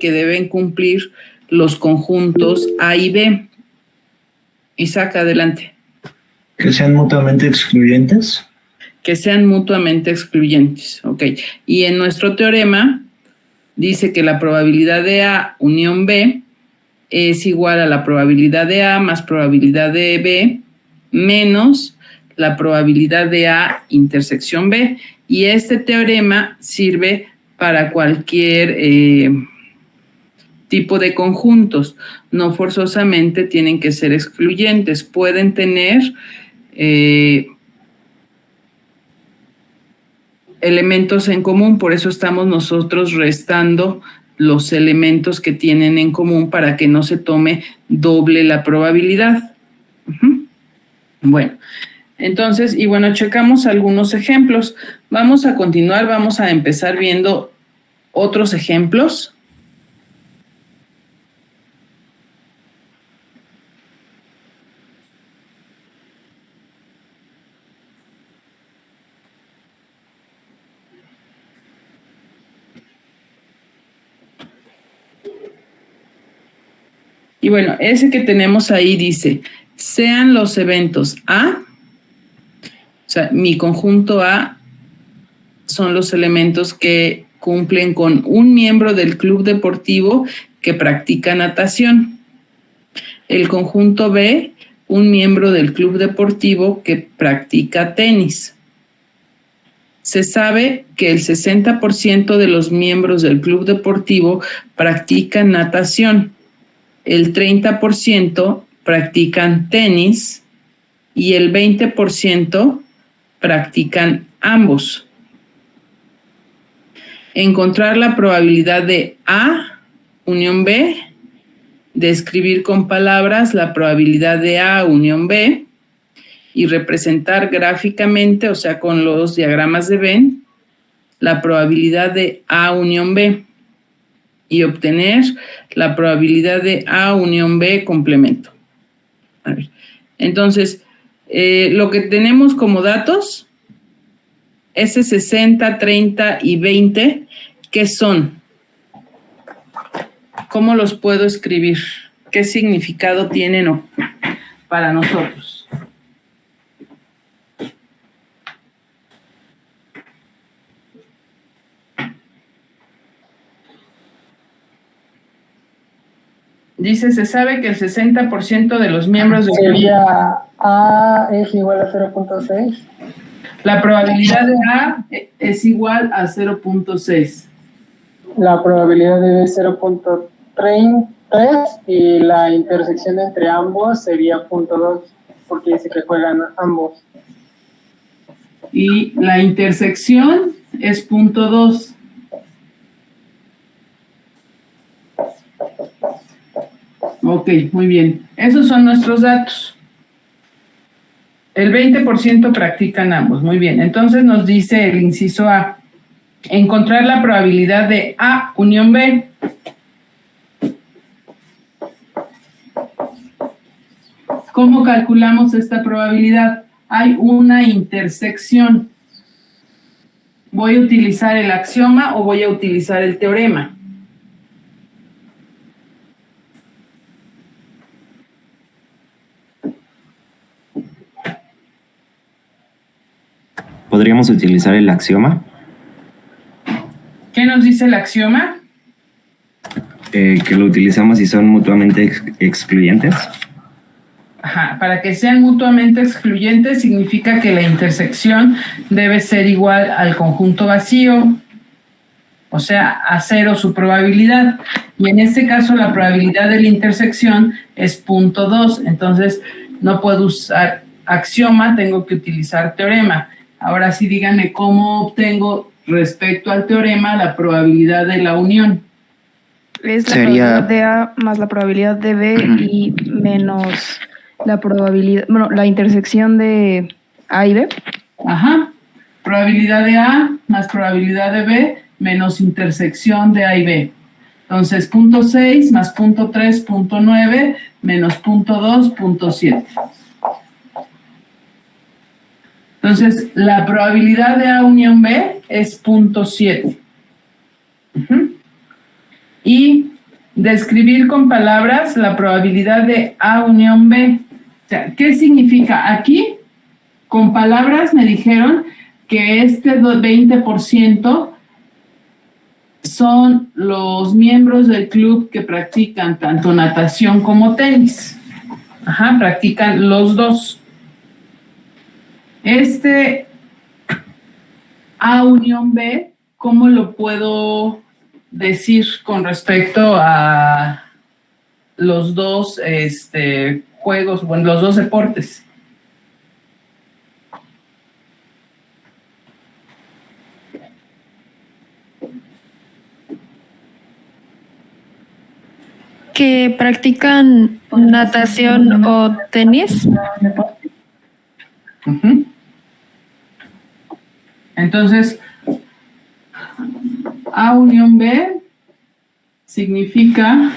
que deben cumplir los conjuntos A y B. Isaac, adelante. ¿Que sean mutuamente excluyentes? Que sean mutuamente excluyentes, ok. Y en nuestro teorema dice que la probabilidad de A unión B es igual a la probabilidad de A más probabilidad de B menos la probabilidad de A intersección B. Y este teorema sirve para cualquier tipo de conjuntos. No forzosamente tienen que ser excluyentes. Pueden tener elementos en común. Por eso estamos nosotros restando los elementos que tienen en común para que no se tome doble la probabilidad. Bueno, entonces, y bueno, checamos algunos ejemplos. Vamos a continuar, vamos a empezar viendo otros ejemplos. Y bueno, ese que tenemos ahí dice, sean los eventos A, o sea, mi conjunto A son los elementos que cumplen con un miembro del club deportivo que practica natación. El conjunto B, un miembro del club deportivo que practica tenis. Se sabe que el 60% de los miembros del club deportivo practican natación. El 30% practican tenis y el 20% practican ambos. Encontrar la probabilidad de A unión B, describir con palabras la probabilidad de A unión B y representar gráficamente, o sea, con los diagramas de Venn, la probabilidad de A unión B. Y obtener la probabilidad de A unión B complemento. A ver. Entonces, lo que tenemos como datos, ese 60, 30 y 20, ¿qué son? ¿Cómo los puedo escribir? ¿Qué significado tienen para nosotros? Dice, se sabe que el 60% de los miembros del sería A es igual a 0.6. La probabilidad de A es igual a 0.6. La probabilidad de B es 0.33 y la intersección entre ambos sería 0.2 porque dice que juegan ambos. Y la intersección es 0.2. Ok, muy bien. Esos son nuestros datos. El 20% practican ambos. Muy bien. Entonces nos dice el inciso A. Encontrar la probabilidad de A unión B. ¿Cómo calculamos esta probabilidad? Hay una intersección. ¿Voy a utilizar el axioma o voy a utilizar el teorema? ¿Podríamos utilizar el axioma? ¿Qué nos dice el axioma? Que lo utilizamos si son mutuamente excluyentes. Ajá, para que sean mutuamente excluyentes significa que la intersección debe ser igual al conjunto vacío, o sea, a 0 su probabilidad. Y en este caso la probabilidad de la intersección es 0.2, entonces no puedo usar axioma, tengo que utilizar teorema. Ahora sí díganme cómo obtengo respecto al teorema la probabilidad de la unión. Es la probabilidad de A más la probabilidad de B y menos la probabilidad, bueno, la intersección de A y B. Ajá. Probabilidad de A más probabilidad de B menos intersección de A y B. Entonces, 0.6 más 0.3, 0.9 menos 0.2, 0.7. Entonces, la probabilidad de A unión B es 0.7. Y describir con palabras la probabilidad de A unión B. O sea, ¿qué significa? Aquí, con palabras me dijeron que este 20% son los miembros del club que practican tanto natación como tenis. Ajá, practican los dos. Este A unión B, ¿cómo lo puedo decir con respecto a los dos juegos, bueno, los dos deportes? Que practican natación o tenis. Uh-huh. Entonces, A unión B significa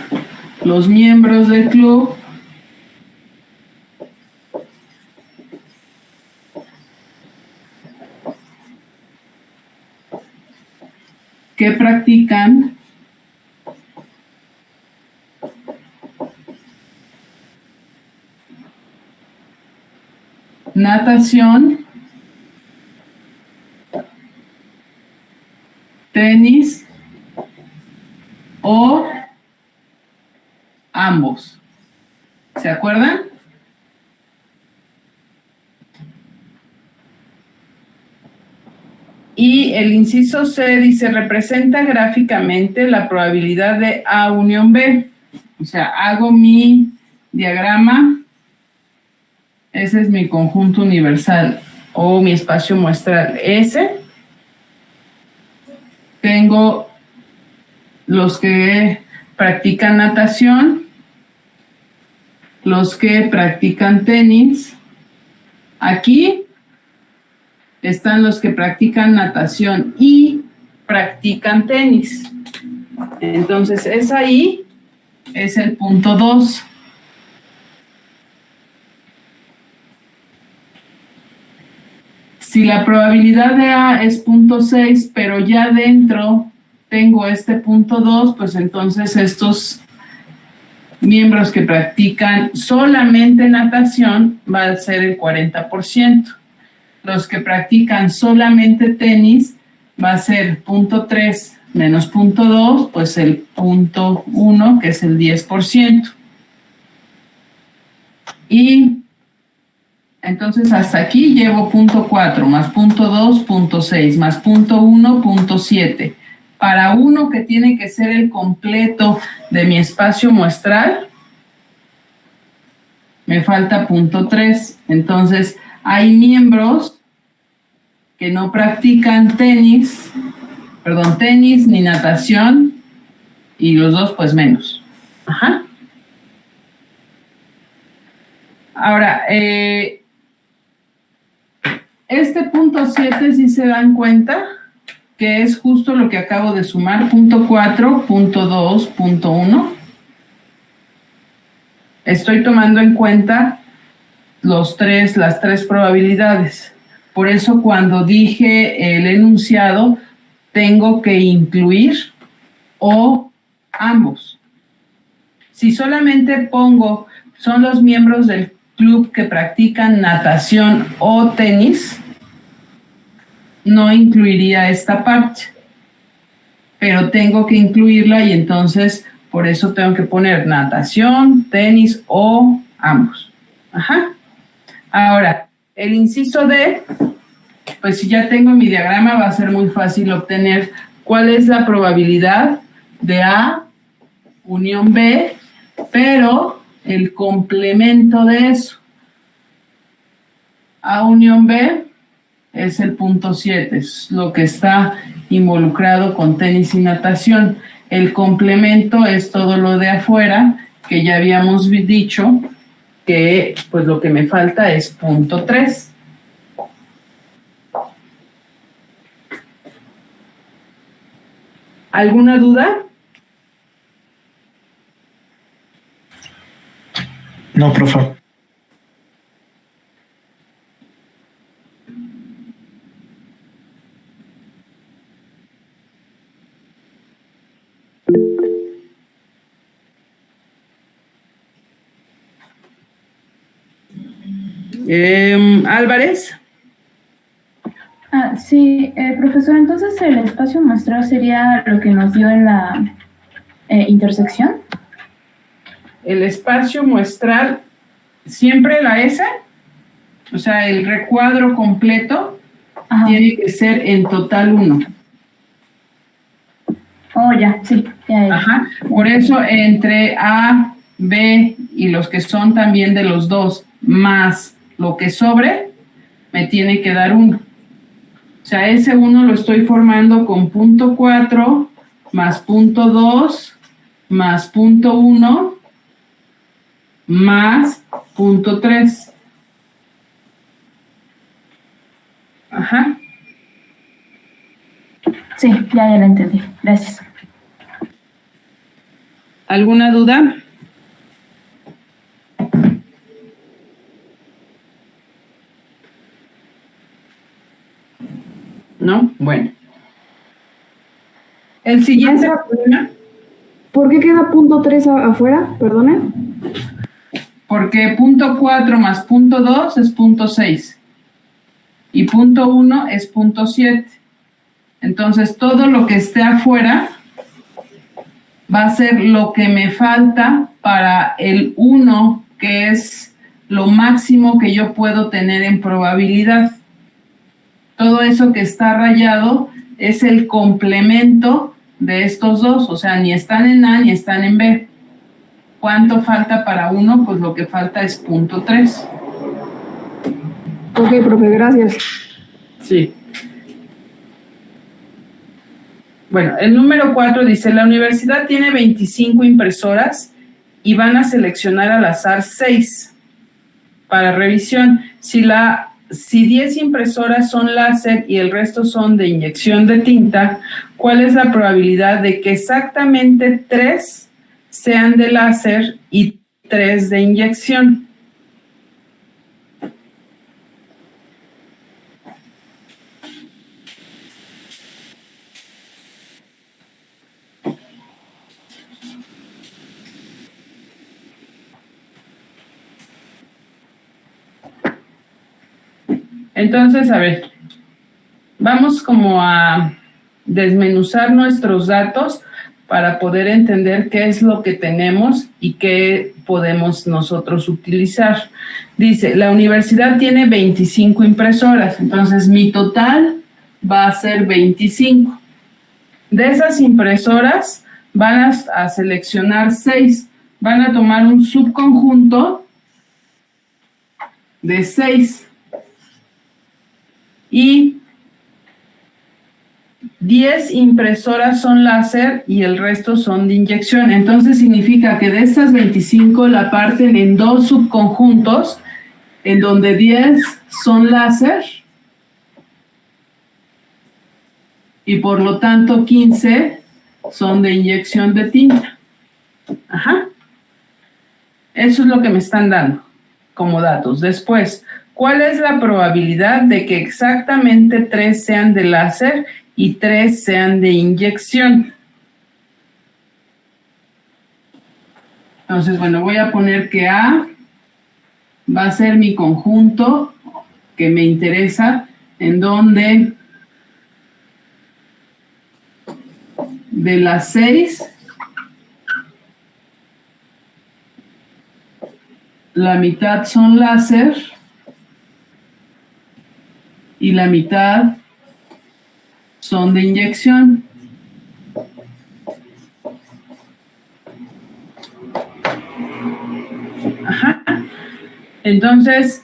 los miembros del club que practican natación, tenis o ambos. ¿Se acuerdan? Y el inciso C dice, representa gráficamente la probabilidad de A unión B. O sea, hago mi diagrama. Ese es mi conjunto universal o mi espacio muestral S. Tengo los que practican natación, los que practican tenis. Aquí están los que practican natación y practican tenis. Entonces, es el punto 2. Si la probabilidad de A es 0.6, pero ya dentro tengo este punto 2, pues entonces estos miembros que practican solamente natación va a ser el 40%. Los que practican solamente tenis va a ser 0.3 menos 0.2, pues el 0.1, que es el 10%. Y entonces hasta aquí llevo 0.4 más 0.2, 0.6 más 0.1, 0.7. Para uno que tiene que ser el completo de mi espacio muestral, me falta 0.3. Entonces, hay miembros que no practican tenis ni natación, y los dos pues menos. Ajá. Ahora, este 0.7, si se dan cuenta, que es justo lo que acabo de sumar, 0.4, 0.2, 0.1. Estoy tomando en cuenta las tres probabilidades. Por eso cuando dije el enunciado, tengo que incluir o ambos. Si solamente pongo, son los miembros del club que practican natación o tenis, no incluiría esta parte, pero tengo que incluirla y entonces por eso tengo que poner natación, tenis o ambos. Ajá. Ahora, el inciso D, pues si ya tengo mi diagrama va a ser muy fácil obtener cuál es la probabilidad de A unión B, pero el complemento de eso. A unión B es el 0.7, es lo que está involucrado con tenis y natación. El complemento es todo lo de afuera, que ya habíamos dicho que pues lo que me falta es 0.3. ¿Alguna duda? No, profe. Álvarez. Sí, profesor, entonces el espacio muestral sería lo que nos dio en la intersección. El espacio muestral, siempre la S, o sea, el recuadro completo, Ajá. tiene que ser en total 1. Oh, ya, sí. Ya. Ajá. Por eso entre A, B y los que son también de los dos, más lo que sobre, me tiene que dar 1. O sea, ese 1 lo estoy formando con punto 4 más punto 2 más punto 1 más punto 3. Ajá. Sí, ya la entendí. Gracias. ¿Alguna duda? ¿No? Bueno. El siguiente problema. ¿Por qué queda punto 3 afuera? Perdone. Porque punto 4 más punto 2 es punto 6. Y punto 1 es punto 7. Entonces, todo lo que esté afuera va a ser lo que me falta para el 1, que es lo máximo que yo puedo tener en probabilidad. Todo eso que está rayado es el complemento de estos dos, o sea, ni están en A ni están en B. ¿Cuánto falta para 1? Pues lo que falta es punto 3. Ok, profe, gracias. Sí. Bueno, el número 4 dice, la universidad tiene 25 impresoras y van a seleccionar al azar 6 para revisión. Si 10 impresoras son láser y el resto son de inyección de tinta, ¿cuál es la probabilidad de que exactamente 3 sean de láser y 3 de inyección? Entonces, a ver, vamos como a desmenuzar nuestros datos para poder entender qué es lo que tenemos y qué podemos nosotros utilizar. Dice, la universidad tiene 25 impresoras, entonces mi total va a ser 25. De esas impresoras van a seleccionar 6, van a tomar un subconjunto de 6. Y 10 impresoras son láser y el resto son de inyección. Entonces significa que de estas 25 la parten en 2 subconjuntos, en donde 10 son láser y por lo tanto 15 son de inyección de tinta. Ajá. Eso es lo que me están dando como datos. Después, ¿cuál es la probabilidad de que exactamente 3 sean de láser y 3 sean de inyección? Entonces, bueno, voy a poner que A va a ser mi conjunto que me interesa, en donde de las 6, la mitad son láser y la mitad son de inyección. Ajá. Entonces,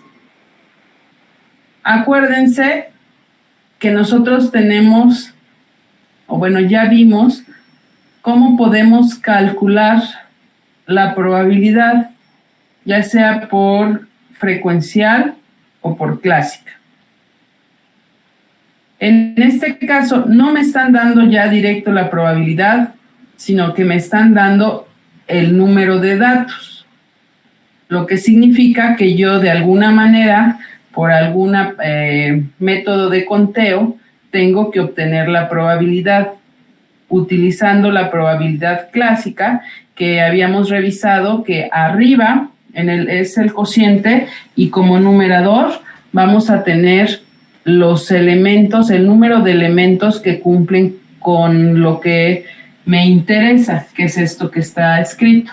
acuérdense que nosotros tenemos, o bueno, ya vimos cómo podemos calcular la probabilidad, ya sea por frecuencial o por clásica. En este caso, no me están dando ya directo la probabilidad, sino que me están dando el número de datos, lo que significa que yo de alguna manera, por algún método de conteo, tengo que obtener la probabilidad utilizando la probabilidad clásica que habíamos revisado, que arriba es el cociente, y como numerador vamos a tener los elementos, el número de elementos que cumplen con lo que me interesa, que es esto que está escrito.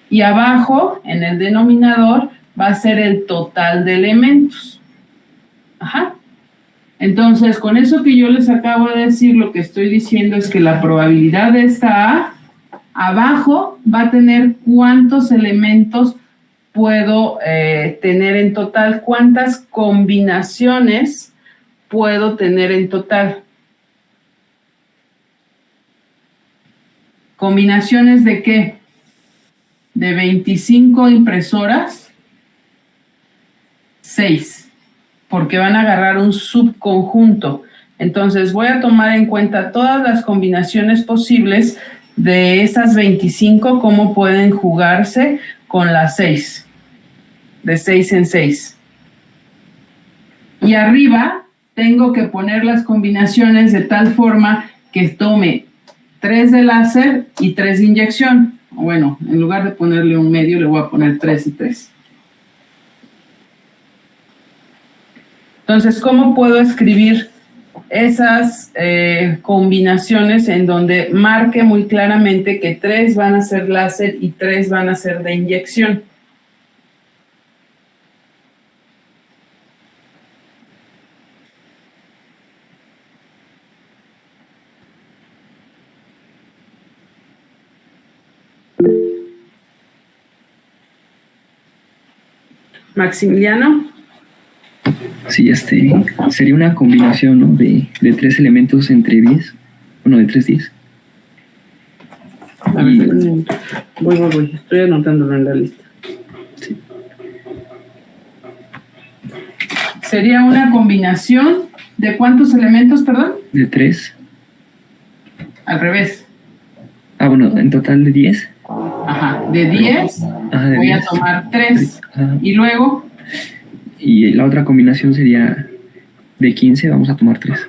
Y abajo, en el denominador, va a ser el total de elementos. Ajá. Entonces, con eso que yo les acabo de decir, lo que estoy diciendo es que la probabilidad de esta A, abajo va a tener cuántos elementos puedo tener en total, cuántas combinaciones puedo tener en total. ¿Combinaciones de qué? De 25 impresoras, 6, porque van a agarrar un subconjunto. Entonces voy a tomar en cuenta todas las combinaciones posibles de esas 25, cómo pueden jugarse con las 6, de 6 en 6. Y arriba tengo que poner las combinaciones de tal forma que tome 3 de láser y 3 de inyección. Bueno, en lugar de ponerle un medio, le voy a poner 3 y 3. Entonces, ¿cómo puedo escribir esas combinaciones en donde marque muy claramente que 3 van a ser láser y 3 van a ser de inyección? Maximiliano. Sí, sería una combinación, ¿no? de 3 elementos entre 10. Bueno, de 3 10. Voy. Estoy anotándolo en la lista. Sí. Sería una combinación de ¿cuántos elementos, perdón? De 3. Al revés. Ah, bueno, en total de 10. Ajá, de 10 de voy 10. a tomar 3. Ajá. Y luego... Y la otra combinación sería de 15, vamos a tomar 3.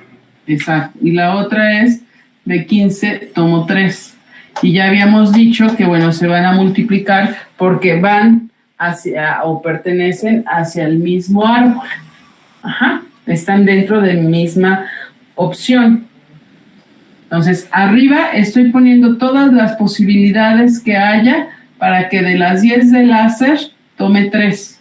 Exacto. Y la otra es de 15, tomo 3. Y ya habíamos dicho que, bueno, se van a multiplicar porque van hacia o pertenecen hacia el mismo árbol. Ajá. Están dentro de la misma opción. Entonces, arriba estoy poniendo todas las posibilidades que haya para que de las 10 de láser tome 3.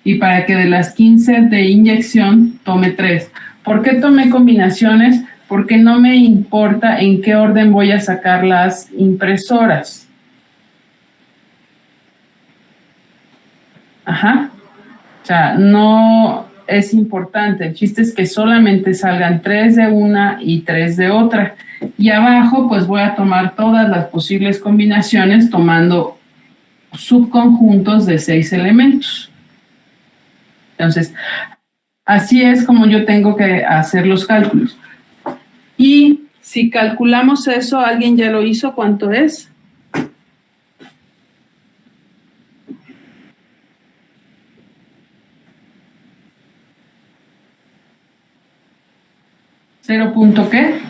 Y para que de las 15 de inyección tome 3. ¿Por qué tomé combinaciones? Porque no me importa en qué orden voy a sacar las impresoras. Ajá. O sea, no es importante. El chiste es que solamente salgan 3 de una y 3 de otra. Y abajo, pues voy a tomar todas las posibles combinaciones tomando subconjuntos de 6 elementos. Entonces, así es como yo tengo que hacer los cálculos. Y si calculamos eso, ¿alguien ya lo hizo? ¿Cuánto es? ¿0 punto qué?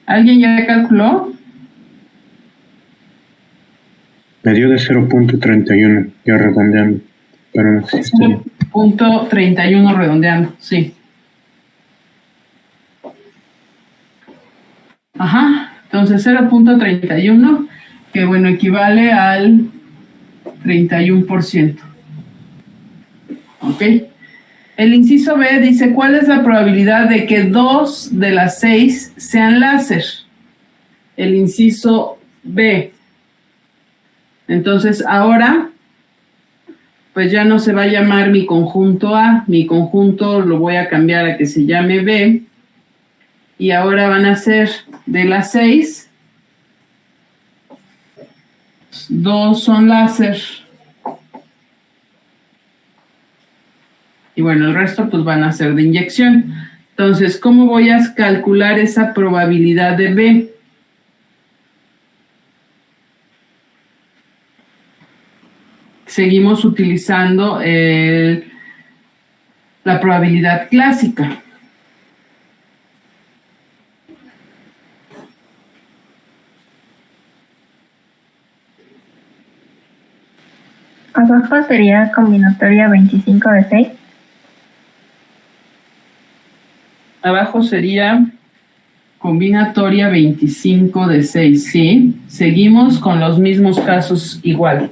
¿Alguien ya calculó? Me dio de 0.31, ya redondeando. Pero no sé si 0.31 redondeando, sí. Ajá, entonces 0.31, que bueno, equivale al 31%. ¿Ok? El inciso B dice, ¿cuál es la probabilidad de que 2 de las 6 sean láser? El inciso B. Entonces, ahora, pues ya no se va a llamar mi conjunto A, mi conjunto lo voy a cambiar a que se llame B, y ahora van a ser de las 6, 2 son láser. Y bueno, el resto pues van a ser de inyección. Entonces, ¿cómo voy a calcular esa probabilidad de B? Seguimos utilizando la probabilidad clásica. Abajo sería combinatoria 25 de 6. Abajo sería combinatoria 25 de 6, ¿sí? Seguimos con los mismos casos igual.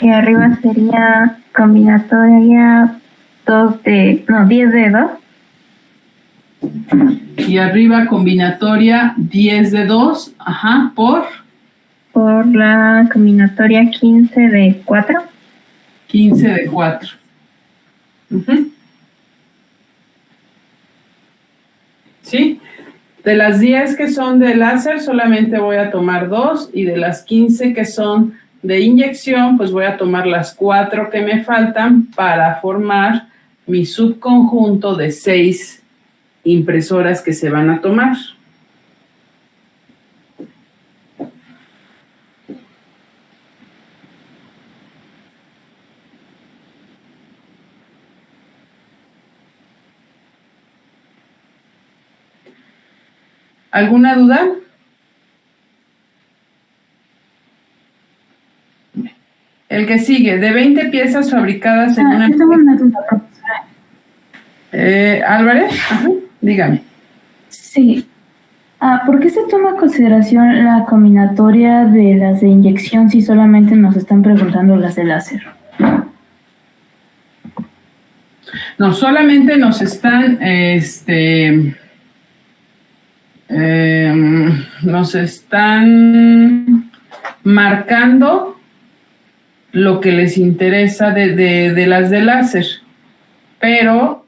Y arriba sería combinatoria 10 de 2. Y arriba combinatoria 10 de 2, ajá, por la combinatoria 15 de 4. 15 de 4. ¿Sí? De las 10 que son de láser, solamente voy a tomar 2, y de las 15 que son de inyección, pues voy a tomar las 4 que me faltan para formar mi subconjunto de 6 impresoras que se van a tomar. ¿Alguna duda? El que sigue, de 20 piezas fabricadas en una... Yo tengo una duda, profesora. Álvarez, ajá, dígame. Sí. ¿Por qué se toma en consideración la combinatoria de las de inyección si solamente nos están preguntando las de láser? No, solamente nos están, nos están marcando lo que les interesa de las de láser, pero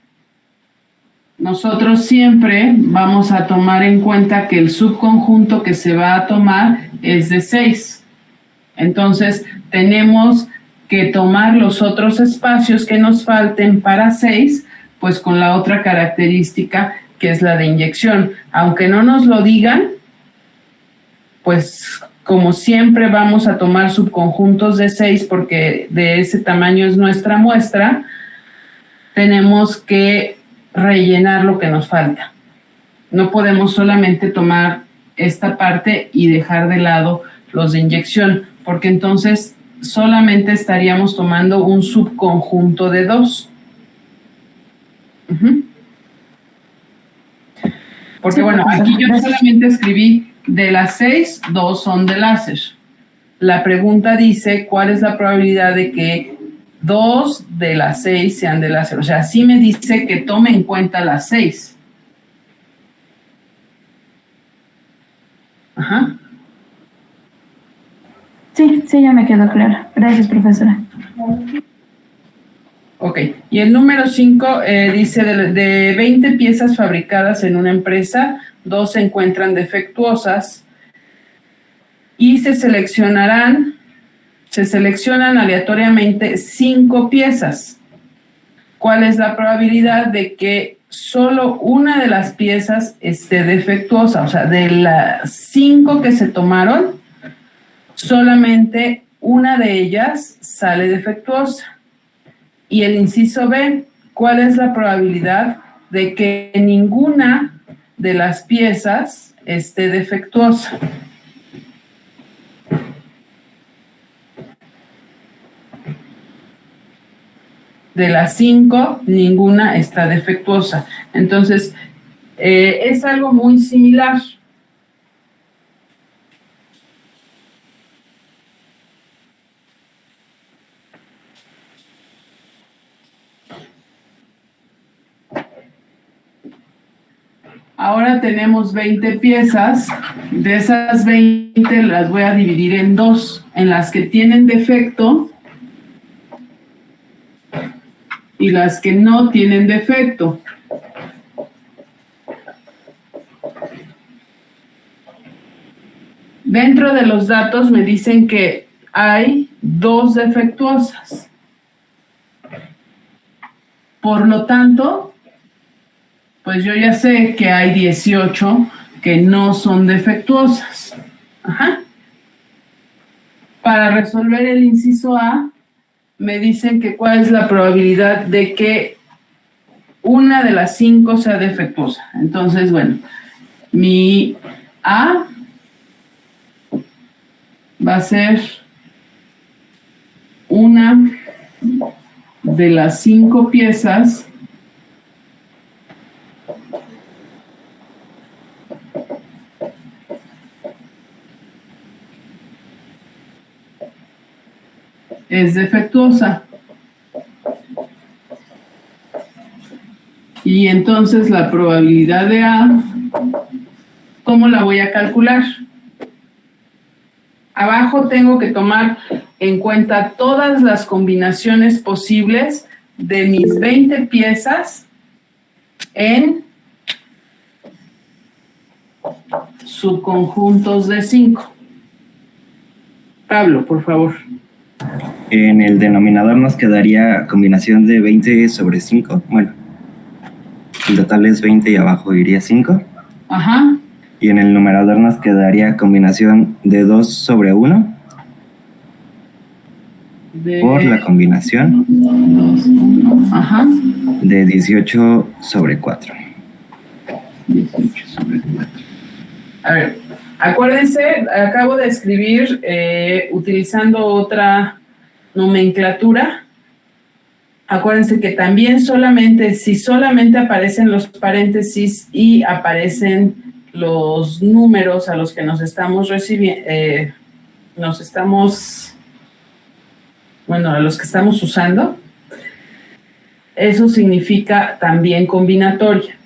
nosotros siempre vamos a tomar en cuenta que el subconjunto que se va a tomar es de 6. Entonces, tenemos que tomar los otros espacios que nos falten para 6, pues con la otra característica que es la de inyección. Aunque no nos lo digan, pues como siempre vamos a tomar subconjuntos de 6 porque de ese tamaño es nuestra muestra, tenemos que rellenar lo que nos falta. No podemos solamente tomar esta parte y dejar de lado los de inyección, porque entonces solamente estaríamos tomando un subconjunto de 2. Porque bueno, aquí yo solamente escribí de las 6, 2 son de láser. La pregunta dice, ¿cuál es la probabilidad de que 2 de las 6 sean de láser? O sea, sí me dice que tome en cuenta las 6. Ajá. Sí, ya me quedó claro. Gracias, profesora. Ok, y el número 5 dice de 20 piezas fabricadas en una empresa, 2 se encuentran defectuosas y se seleccionan aleatoriamente 5 piezas. ¿Cuál es la probabilidad de que solo una de las piezas esté defectuosa? O sea, de las 5 que se tomaron, solamente una de ellas sale defectuosa. Y el inciso B, ¿cuál es la probabilidad de que ninguna de las piezas esté defectuosa? De las 5, ninguna está defectuosa. Entonces, es algo muy similar. Ahora tenemos 20 piezas. De esas 20 las voy a dividir en 2, en las que tienen defecto y las que no tienen defecto. Dentro de los datos me dicen que hay 2 defectuosas. Por lo tanto, pues yo ya sé que hay 18 que no son defectuosas. Ajá. Para resolver el inciso A, me dicen que cuál es la probabilidad de que una de las 5 sea defectuosa. Entonces, bueno, mi A va a ser una de las 5 piezas es defectuosa. Y entonces la probabilidad de A, ¿cómo la voy a calcular? Abajo tengo que tomar en cuenta todas las combinaciones posibles de mis 20 piezas en subconjuntos de 5. Pablo, por favor. En el denominador nos quedaría combinación de 20 sobre 5. Bueno, el total es 20 y abajo iría 5. Ajá. Y en el numerador nos quedaría combinación de 2 sobre 1 por la combinación 2, 1, ajá, de 18 sobre 4. 18 sobre 4. A ver, acuérdense, acabo de escribir utilizando otra nomenclatura. Acuérdense que también si solamente aparecen los paréntesis y aparecen los números a los que nos estamos recibiendo, a los que estamos usando, eso significa también combinatoria.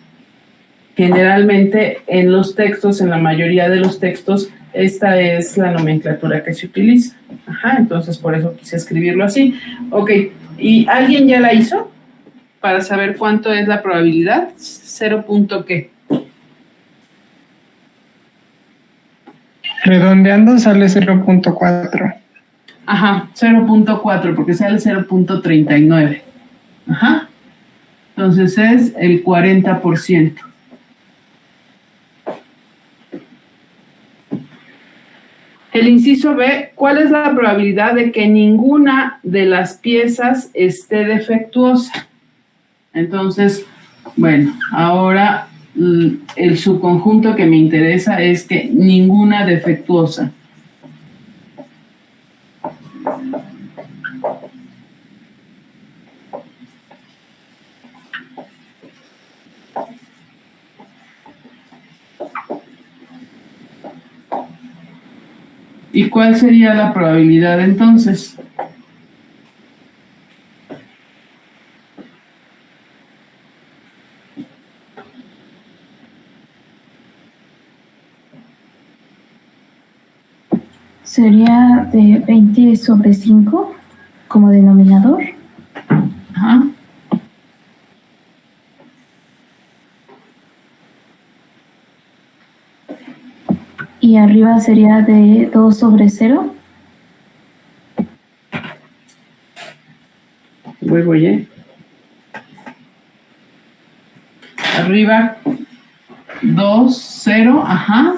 Generalmente en los textos, en la mayoría de los textos, esta es la nomenclatura que se utiliza. Ajá, entonces por eso quise escribirlo así. Ok, ¿y alguien ya la hizo? Para saber cuánto es la probabilidad. 0. ¿Qué? Redondeando sale 0.4. Ajá, 0.4, porque sale 0.39. Ajá. Entonces es el 40%. El inciso B, ¿cuál es la probabilidad de que ninguna de las piezas esté defectuosa? Entonces, bueno, ahora el subconjunto que me interesa es que ninguna defectuosa. ¿Y cuál sería la probabilidad entonces? Sería de 20 sobre 5 como denominador. Ajá. Y arriba sería de 2 sobre 0. Voy. Arriba, 2, 0, ajá.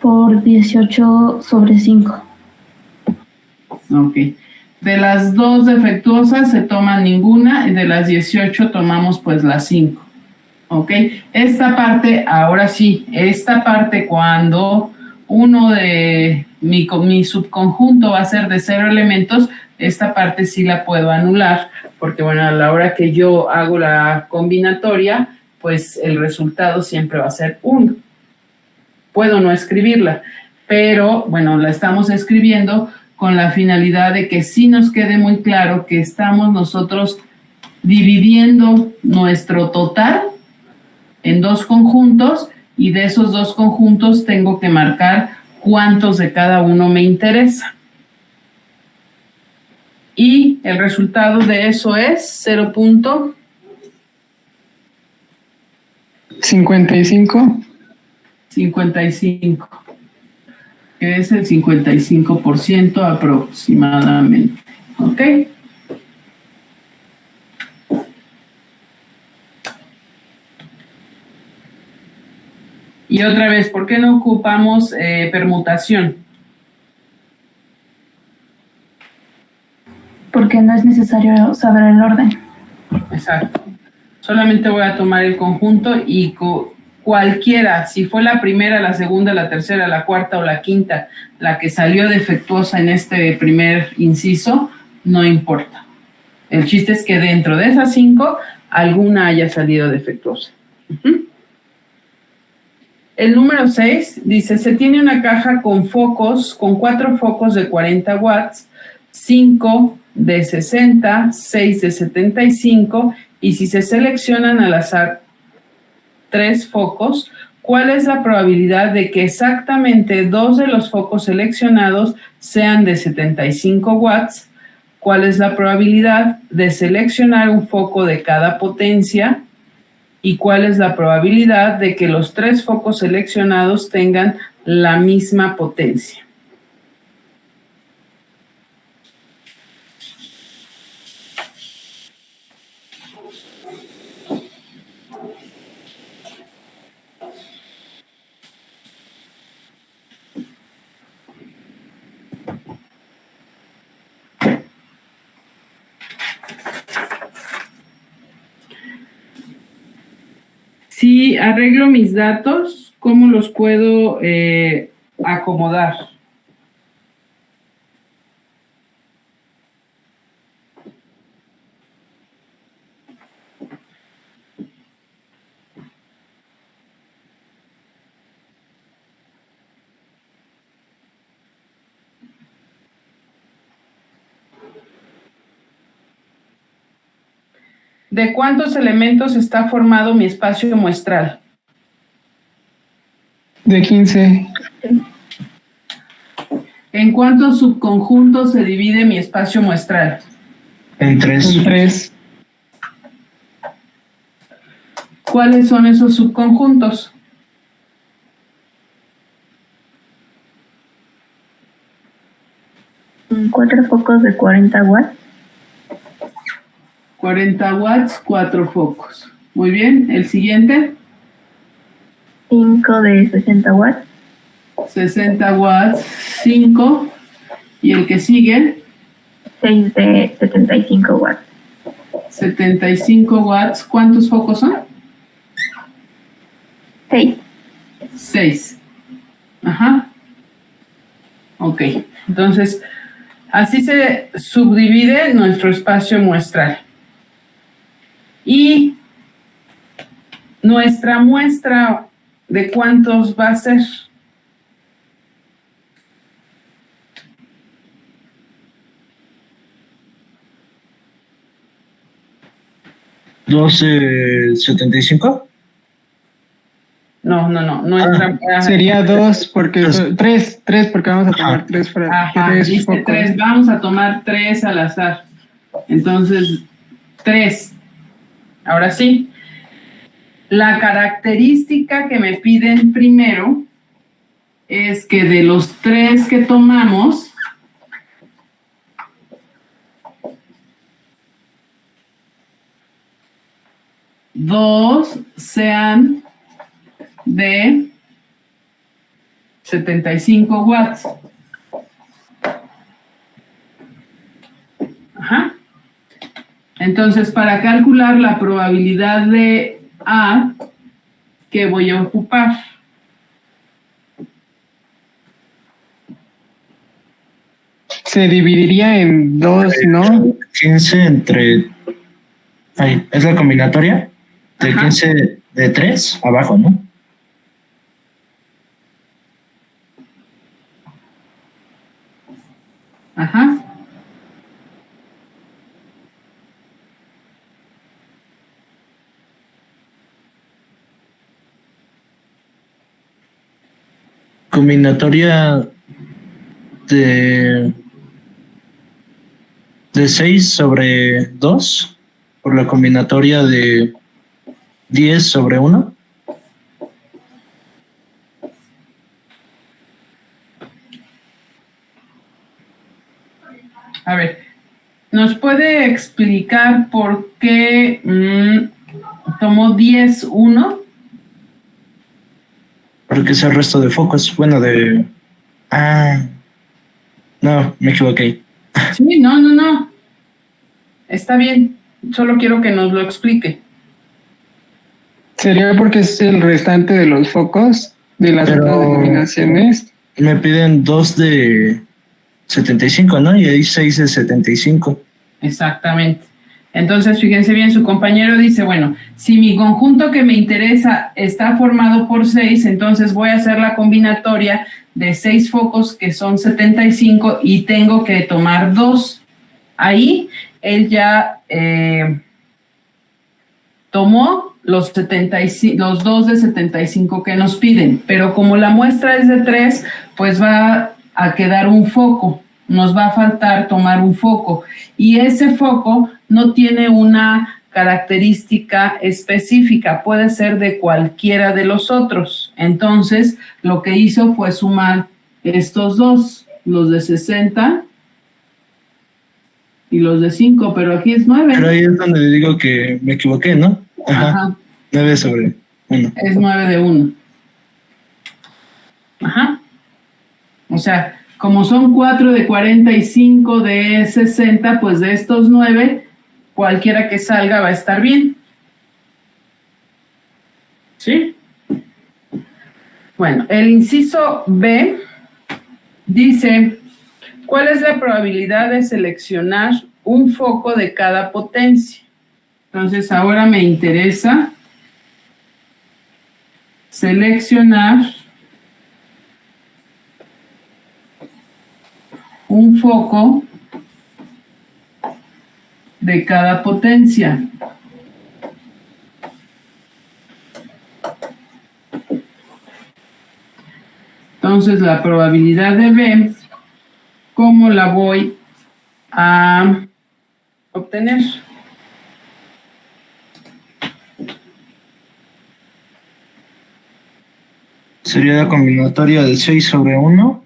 Por 18 sobre 5. Ok. De las 2 defectuosas se toma ninguna y de las 18 tomamos pues las 5. Ok, esta parte, ahora sí, esta parte cuando uno de mi subconjunto va a ser de 0 elementos, esta parte sí la puedo anular, porque bueno, a la hora que yo hago la combinatoria, pues el resultado siempre va a ser 1. Puedo no escribirla, pero bueno, la estamos escribiendo con la finalidad de que sí nos quede muy claro que estamos nosotros dividiendo nuestro total en 2 conjuntos y de esos 2 conjuntos tengo que marcar cuántos de cada uno me interesa. Y el resultado de eso es 0.55. que es el 55% aproximadamente. ¿Ok? Y otra vez, ¿por qué no ocupamos permutación? Porque no es necesario saber el orden. Exacto. Solamente voy a tomar el conjunto y cualquiera, si fue la primera, la segunda, la tercera, la cuarta o la quinta, la que salió defectuosa en este primer inciso, no importa. El chiste es que dentro de esas 5, alguna haya salido defectuosa. El número 6 dice, se tiene una caja con focos, con 4 focos de 40 watts, 5 de 60, 6 de 75, y si se seleccionan al azar 3 focos, ¿cuál es la probabilidad de que exactamente 2 de los focos seleccionados sean de 75 watts? ¿Cuál es la probabilidad de seleccionar un foco de cada potencia? ¿Y cuál es la probabilidad de que los 3 focos seleccionados tengan la misma potencia? Si arreglo mis datos, ¿cómo los puedo acomodar? ¿De cuántos elementos está formado mi espacio muestral? De 15. ¿En cuántos subconjuntos se divide mi espacio muestral? En 3. En 3. ¿Cuáles son esos subconjuntos? ¿4 focos de 40 watts? 40 watts, 4 focos. Muy bien, el siguiente. 5 de 60 watts. 60 watts, 5. Y el que sigue. 6 de 75 watts. 75 watts, ¿cuántos focos son? 6. 6. Ajá. Ok, entonces, así se subdivide nuestro espacio muestral. Y nuestra muestra, ¿de cuántos va a ser? ¿275? No. Nuestra, Sería 2 porque 3 porque vamos a tomar 3 para ajá, 3 dice focos. 3, vamos a tomar 3 al azar. Entonces, 3. Ahora sí, la característica que me piden primero es que de los 3 que tomamos, dos sean de 75 watts. Ajá. Entonces, para calcular la probabilidad de A, ¿qué voy a ocupar? Se dividiría en 2, ¿no? 15 entre... Ahí, ¿es la combinatoria? De Ajá. 15 de 3 abajo, ¿no? Ajá. Combinatoria de 6 sobre 2 por la combinatoria de 10 sobre 1. A ver, ¿nos puede explicar por qué tomó 10, 1? Porque es el resto de focos. Bueno, de... no, me equivoqué. Sí, no. Está bien. Solo quiero que nos lo explique. Sería porque es el restante de los focos de las otras denominaciones. Me piden 2 de 75, ¿no? Y hay 6 de 75. Exactamente. Entonces, fíjense bien, su compañero dice, bueno, si mi conjunto que me interesa está formado por 6, entonces voy a hacer la combinatoria de 6 focos que son 75 y tengo que tomar 2. Ahí él ya tomó los 2 de 75 que nos piden, pero como la muestra es de 3, pues va a quedar un foco, nos va a faltar tomar un foco, y ese foco no tiene una característica específica, puede ser de cualquiera de los otros. Entonces, lo que hizo fue sumar estos dos, los de 60 y los de 5, pero aquí es 9. Pero ahí es donde le digo que me equivoqué, ¿no? Ajá. 9 sobre 1. Es 9 de 1. Ajá. O sea, como son 4 de 45 de 60, pues de estos 9, cualquiera que salga va a estar bien. ¿Sí? Bueno, el inciso B dice, ¿cuál es la probabilidad de seleccionar un foco de cada potencia? Entonces, ahora me interesa seleccionar un foco de cada potencia. Entonces, la probabilidad de B, ¿cómo la voy a obtener? Sería la combinatoria de 6 sobre 1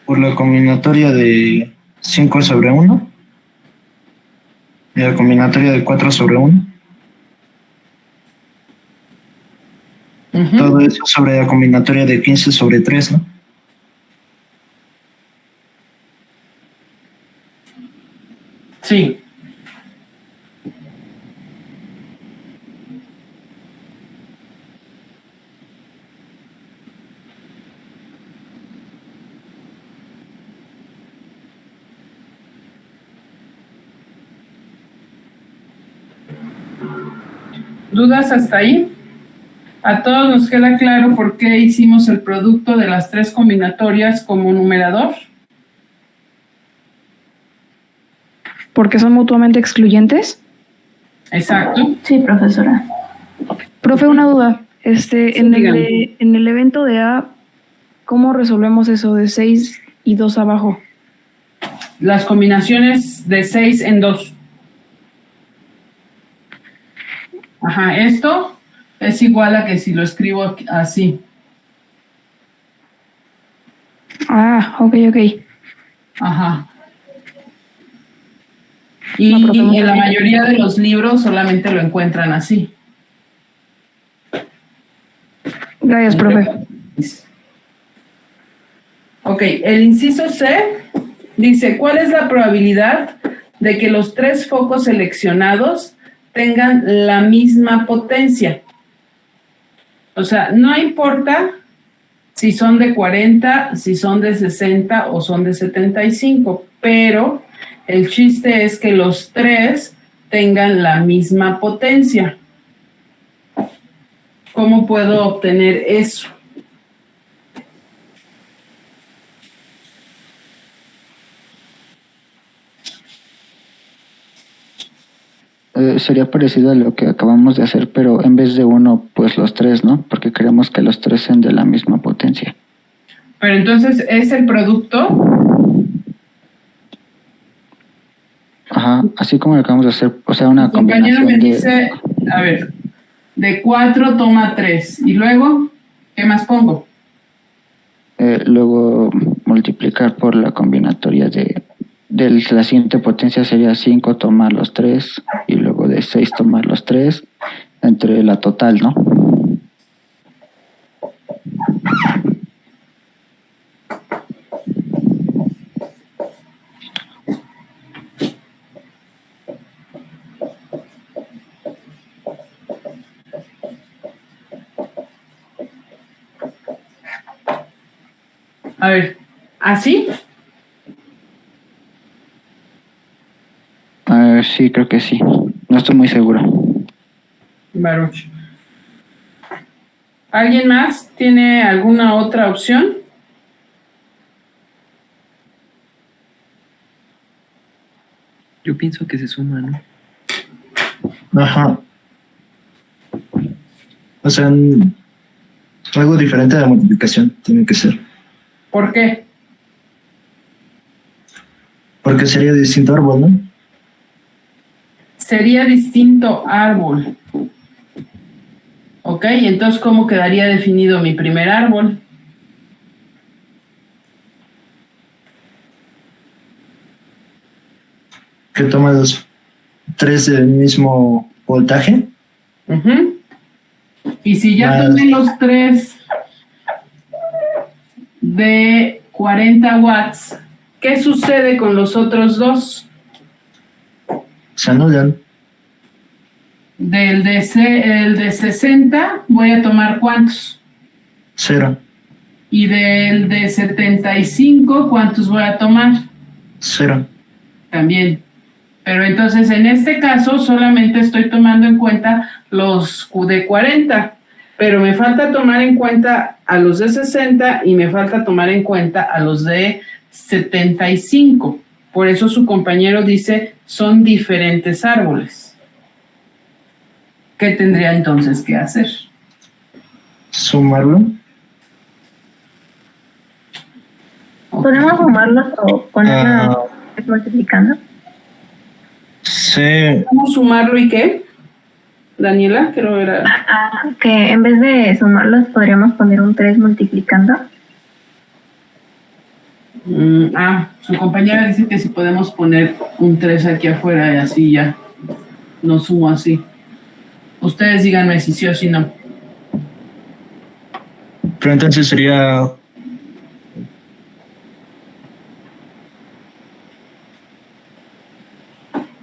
por la combinatoria de 5 sobre 1 y la combinatoria de 4 sobre 1. Todo eso sobre la combinatoria de 15 sobre 3, ¿no? Sí. ¿Dudas hasta ahí? ¿A todos nos queda claro por qué hicimos el producto de las 3 combinatorias como numerador? ¿Porque son mutuamente excluyentes? Exacto. Sí, profesora. Profe, una duda. Sí, en el evento de A, ¿cómo resolvemos eso de 6 y 2 abajo? Las combinaciones de 6 en 2. Ajá, esto es igual a que si lo escribo así. Ah, ok. Ajá. Y en la mayoría de los libros solamente lo encuentran así. Gracias, profe. Ok, el inciso C dice, ¿cuál es la probabilidad de que los 3 focos seleccionados tengan la misma potencia? O sea, no importa si son de 40, si son de 60 o son de 75, pero el chiste es que los 3 tengan la misma potencia. ¿Cómo puedo obtener eso? Sería parecido a lo que acabamos de hacer, pero en vez de 1, pues los 3, ¿no? Porque queremos que los 3 sean de la misma potencia. Pero entonces, ¿es el producto? Ajá, así como lo acabamos de hacer, o sea, una combinación. Mi compañero me de... dice, a ver, de 4 toma 3, y luego, ¿qué más pongo? Luego multiplicar por la combinatoria de la siguiente potencia sería 5 tomar los 3 y luego de 6 tomar los 3 entre la total, ¿no? A ver, ¿así? Sí, creo que sí. No estoy muy seguro. Baruch. ¿Alguien más tiene alguna otra opción? Yo pienso que se suma, ¿no? Ajá. O sea, algo diferente de la multiplicación tiene que ser. ¿Por qué? Porque sería distinto árbol, ¿no? Sería distinto árbol. Ok, entonces, ¿cómo quedaría definido mi primer árbol? Que toma los 3 del mismo voltaje. Uh-huh. Y si ya tomé los 3 de 40 watts, ¿qué sucede con los otros 2? Se anulan. El de 60 voy a tomar ¿cuántos? 0. Y del de 75, ¿cuántos voy a tomar? 0. También. Pero entonces en este caso solamente estoy tomando en cuenta los de 40, pero me falta tomar en cuenta a los de 60 y me falta tomar en cuenta a los de 75. Por eso su compañero dice, son diferentes árboles. ¿Qué tendría entonces que hacer? Sumarlo. ¿Podemos sumarlos o ponerlo multiplicando? Sí. ¿Cómo sumarlo y qué? Daniela, creo era... Que en vez de sumarlos podríamos poner un 3 multiplicando. Su compañera dice que si podemos poner un 3 aquí afuera y así ya no sumo así. Ustedes díganme si sí o si no. Pero entonces sería...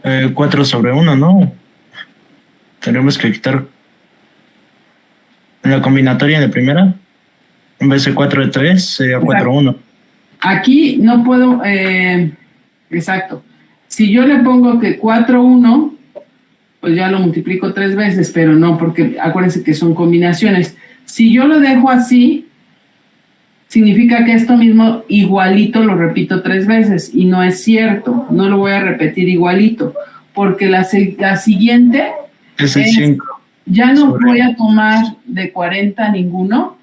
Eh, 4 sobre 1, ¿no? Tenemos que quitar en la combinatoria de primera, en vez de 4 de 3, sería 4 1. Aquí no puedo, exacto. Si yo le pongo que 4, 1, pues ya lo multiplico 3 veces, pero no, porque acuérdense que son combinaciones. Si yo lo dejo así, significa que esto mismo igualito lo repito 3 veces, y no es cierto, no lo voy a repetir igualito, porque la siguiente es el 5. Ya no voy a tomar de 40 ninguno,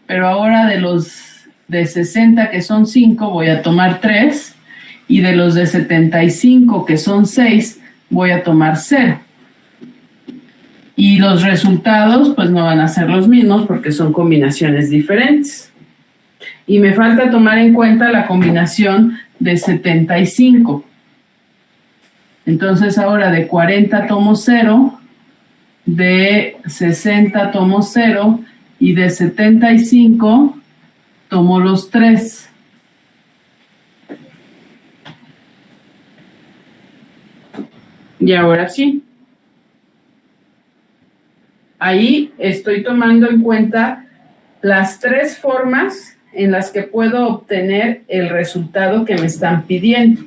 pero ahora de los de 60, que son 5, voy a tomar 3, y de los de 75, que son 6, voy a tomar 0. Y los resultados, pues no van a ser los mismos porque son combinaciones diferentes. Y me falta tomar en cuenta la combinación de 75. Entonces ahora de 40 tomo 0, de 60 tomo 0 y de 75 tomo los 3. Y ahora sí. Ahí estoy tomando en cuenta las 3 formas en las que puedo obtener el resultado que me están pidiendo.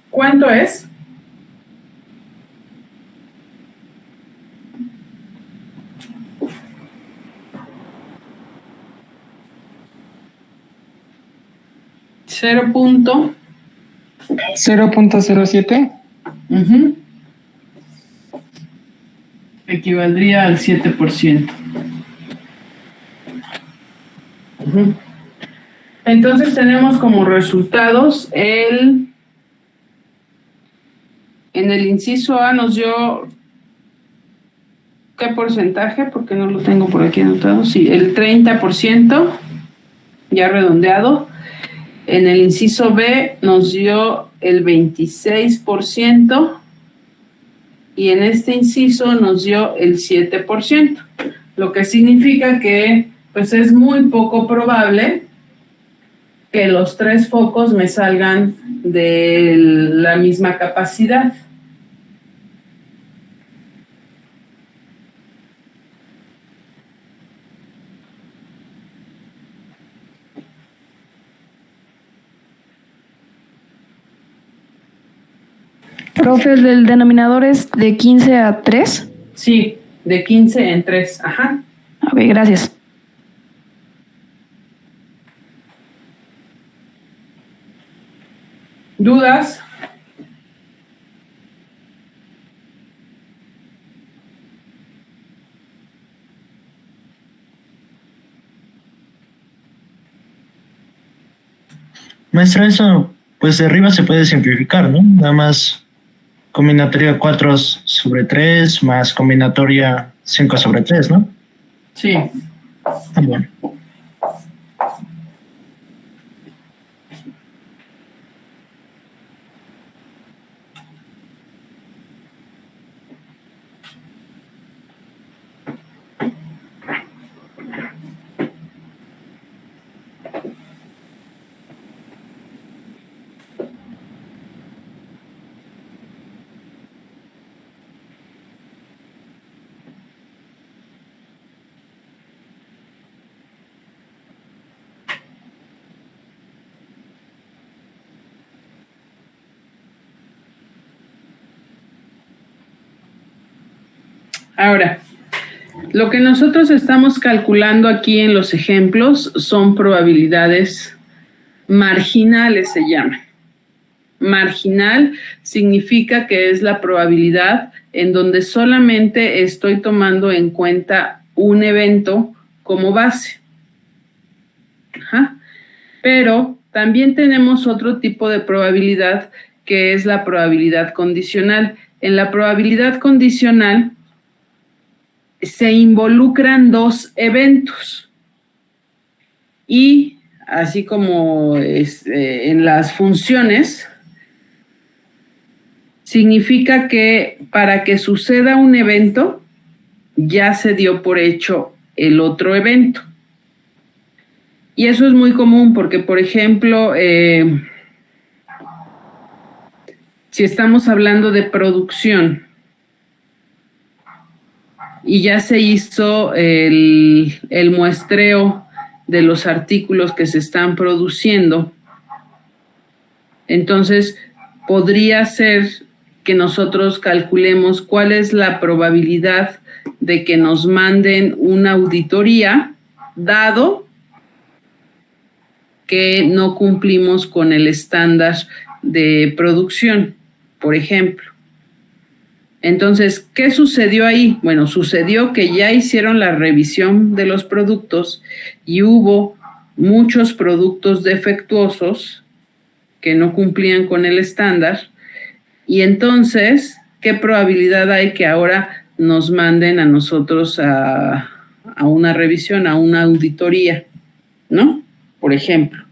¿Cuánto es? ¿0.07? Equivaldría al 7%. Entonces tenemos como resultados en el inciso A nos dio ¿qué porcentaje? Porque no lo tengo por aquí anotado. Sí, el 30%, ya redondeado. En el inciso B nos dio el 26%. Y en este inciso nos dio el 7%. Lo que significa que pues es muy poco probable que los 3 focos me salgan de la misma capacidad. Profe, ¿el denominador es de 15 a 3? Sí, de 15 en 3, ajá. Ok, gracias. ¿Dudas? Maestra, eso, pues de arriba se puede simplificar, ¿no? Nada más combinatoria 4 sobre 3 más combinatoria 5 sobre 3, ¿no? Sí. Bueno. Ahora, lo que nosotros estamos calculando aquí en los ejemplos son probabilidades marginales, se llaman. Marginal significa que es la probabilidad en donde solamente estoy tomando en cuenta un evento como base. Ajá. Pero también tenemos otro tipo de probabilidad que es la probabilidad condicional. En la probabilidad condicional se involucran 2 eventos y así como en las funciones, significa que para que suceda un evento ya se dio por hecho el otro evento. Y eso es muy común porque, por ejemplo, si estamos hablando de producción, y ya se hizo el muestreo de los artículos que se están produciendo. Entonces, podría ser que nosotros calculemos cuál es la probabilidad de que nos manden una auditoría, dado que no cumplimos con el estándar de producción, por ejemplo. Entonces, ¿qué sucedió ahí? Bueno, sucedió que ya hicieron la revisión de los productos y hubo muchos productos defectuosos que no cumplían con el estándar. Y entonces, ¿qué probabilidad hay que ahora nos manden a nosotros a una revisión, a una auditoría, ¿no? Por ejemplo.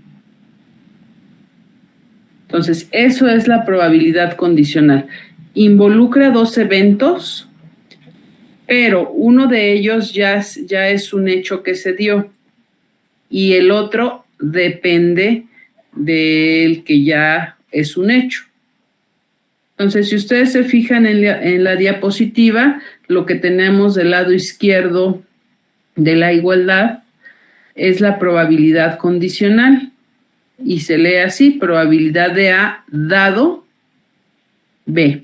Entonces, eso es la probabilidad condicional. Involucra 2 eventos, pero uno de ellos ya es un hecho que se dio y el otro depende del que ya es un hecho. Entonces, si ustedes se fijan en la diapositiva, lo que tenemos del lado izquierdo de la igualdad es la probabilidad condicional y se lee así: probabilidad de A dado B.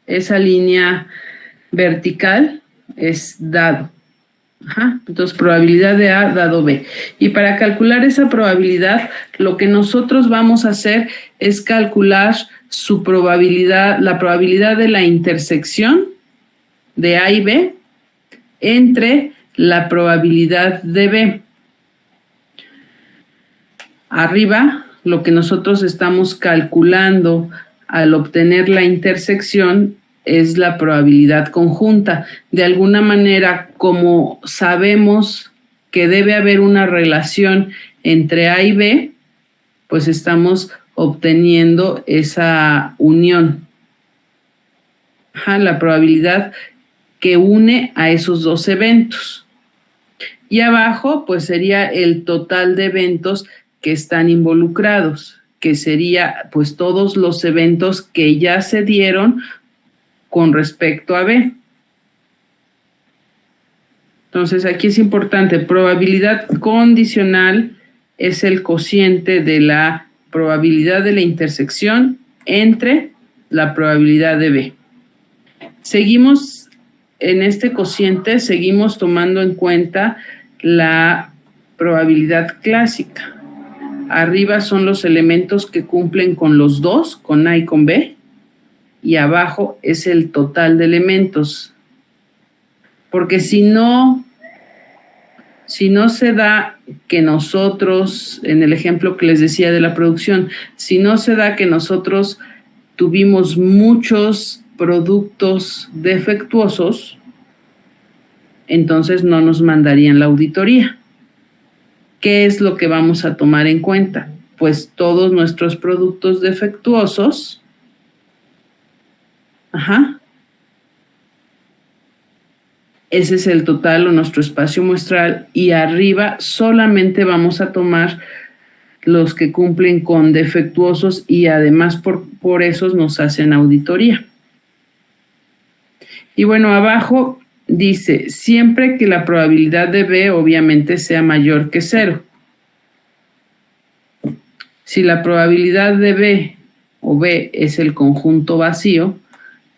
Esa línea vertical es dado. Ajá. Entonces, probabilidad de A dado B. Y para calcular esa probabilidad, lo que nosotros vamos a hacer es calcular su probabilidad, la probabilidad de la intersección de A y B entre la probabilidad de B. Arriba, lo que nosotros estamos calculando al obtener la intersección es la probabilidad conjunta. De alguna manera, como sabemos que debe haber una relación entre A y B, pues estamos obteniendo esa unión. La probabilidad que une a esos dos eventos. Y abajo, pues sería el total de eventos que están involucrados, que sería pues todos los eventos que ya se dieron con respecto a B. Entonces aquí es importante, probabilidad condicional es el cociente de la probabilidad de la intersección entre la probabilidad de B. Seguimos en este cociente, seguimos tomando en cuenta la probabilidad clásica. Arriba son los elementos que cumplen con los dos, con A y con B, y abajo es el total de elementos. Porque si no se da que nosotros, en el ejemplo que les decía de la producción, si no se da que nosotros tuvimos muchos productos defectuosos, entonces no nos mandarían la auditoría. ¿Qué es lo que vamos a tomar en cuenta? Pues todos nuestros productos defectuosos, ese es el total o nuestro espacio muestral, y arriba solamente vamos a tomar los que cumplen con defectuosos y además por esos nos hacen auditoría. Y bueno, abajo dice, siempre que la probabilidad de B obviamente sea mayor que 0. Si la probabilidad de B o B es el conjunto vacío,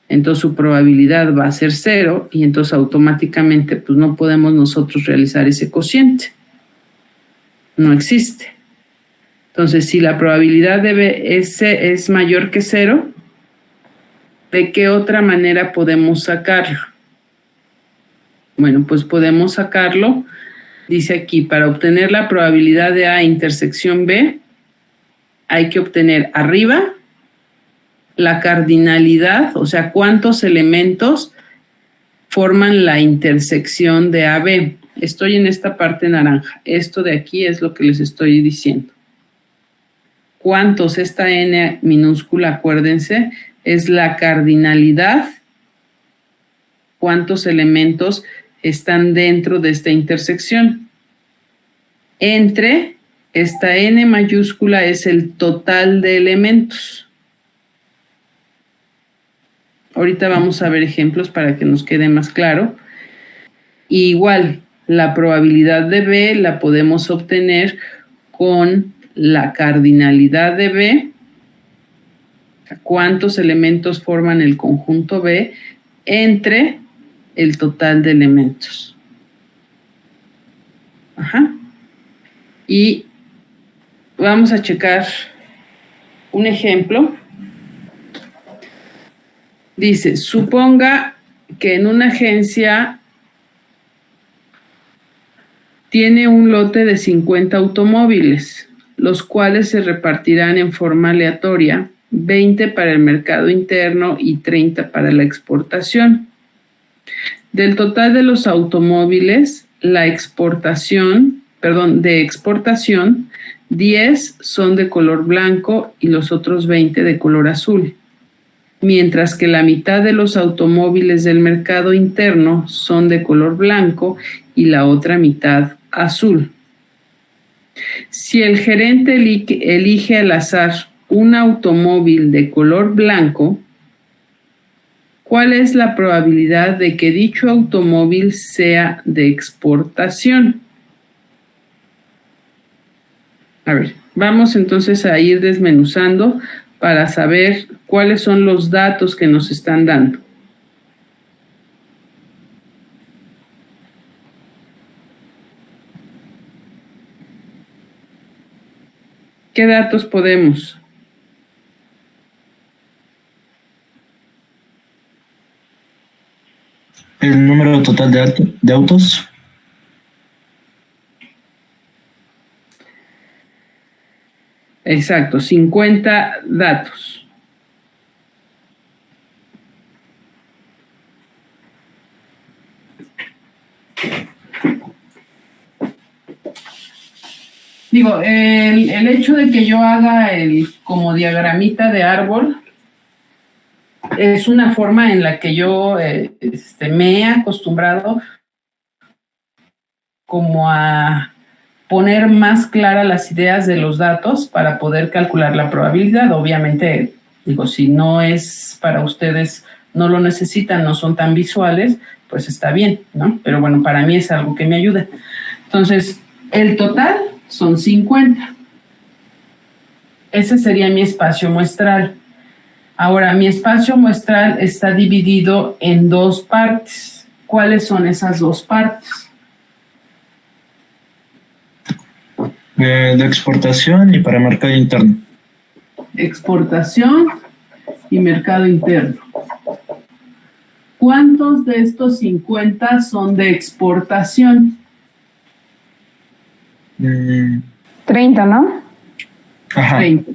entonces su probabilidad va a ser 0 y entonces automáticamente pues no podemos nosotros realizar ese cociente. No existe. Entonces, si la probabilidad de B es mayor que 0, ¿de qué otra manera podemos sacarlo? Bueno, pues podemos sacarlo, dice aquí, para obtener la probabilidad de A intersección B, hay que obtener arriba la cardinalidad, o sea, cuántos elementos forman la intersección de AB. Estoy en esta parte naranja. Esto de aquí es lo que les estoy diciendo. ¿Cuántos? Esta N minúscula, acuérdense, es la cardinalidad. ¿Cuántos elementos están dentro de esta intersección? Entre esta N mayúscula es el total de elementos. Ahorita vamos a ver ejemplos para que nos quede más claro. Y igual, la probabilidad de B la podemos obtener con la cardinalidad de B. ¿Cuántos elementos forman el conjunto B entre el total de elementos? Y vamos a checar un ejemplo. Dice, suponga que en una agencia tiene un lote de 50 automóviles, los cuales se repartirán en forma aleatoria, 20 para el mercado interno y 30 para la exportación. Del total de los automóviles, de exportación, 10 son de color blanco y los otros 20 de color azul, mientras que la mitad de los automóviles del mercado interno son de color blanco y la otra mitad azul. Si el gerente elige al azar un automóvil de color blanco, ¿cuál es la probabilidad de que dicho automóvil sea de exportación? A ver, vamos entonces a ir desmenuzando para saber cuáles son los datos que nos están dando. ¿Qué datos podemos? El número total de autos. Exacto, 50 datos. Digo, el hecho de que yo haga como diagramita de árbol es una forma en la que yo me he acostumbrado como a poner más claras las ideas de los datos para poder calcular la probabilidad. Obviamente, digo, si no es para ustedes, no lo necesitan, no son tan visuales, pues está bien, ¿no? Pero bueno, para mí es algo que me ayuda. Entonces, el total son 50. Ese sería mi espacio muestral. Ahora, mi espacio muestral está dividido en dos partes. ¿Cuáles son esas dos partes? De exportación y para mercado interno. Exportación y mercado interno. ¿Cuántos de estos 50 son de exportación? 30, ¿no? Ajá. 30.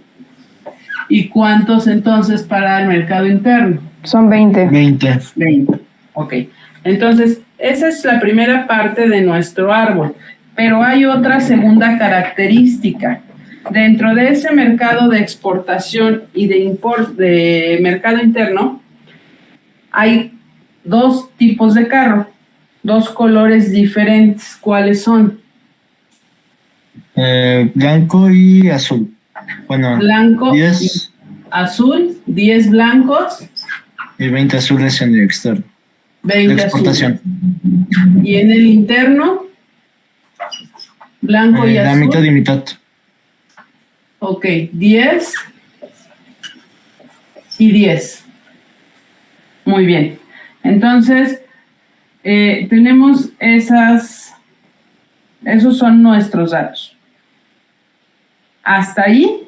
¿Y cuántos entonces para el mercado interno? Son 20. 20. 20. Ok. Entonces, esa es la primera parte de nuestro árbol. Pero hay otra segunda característica. Dentro de ese mercado de exportación y de mercado interno, hay dos tipos de carro, dos colores diferentes. ¿Cuáles son? Blanco y azul. Bueno, Blanco 10 y azul, 10 blancos y 20 azules en el externo. 20 de exportación. Azules. Y en el interno, blanco y azul. La mitad y mitad. Ok, 10 y 10. Muy bien. Entonces, tenemos esos son nuestros datos. Hasta ahí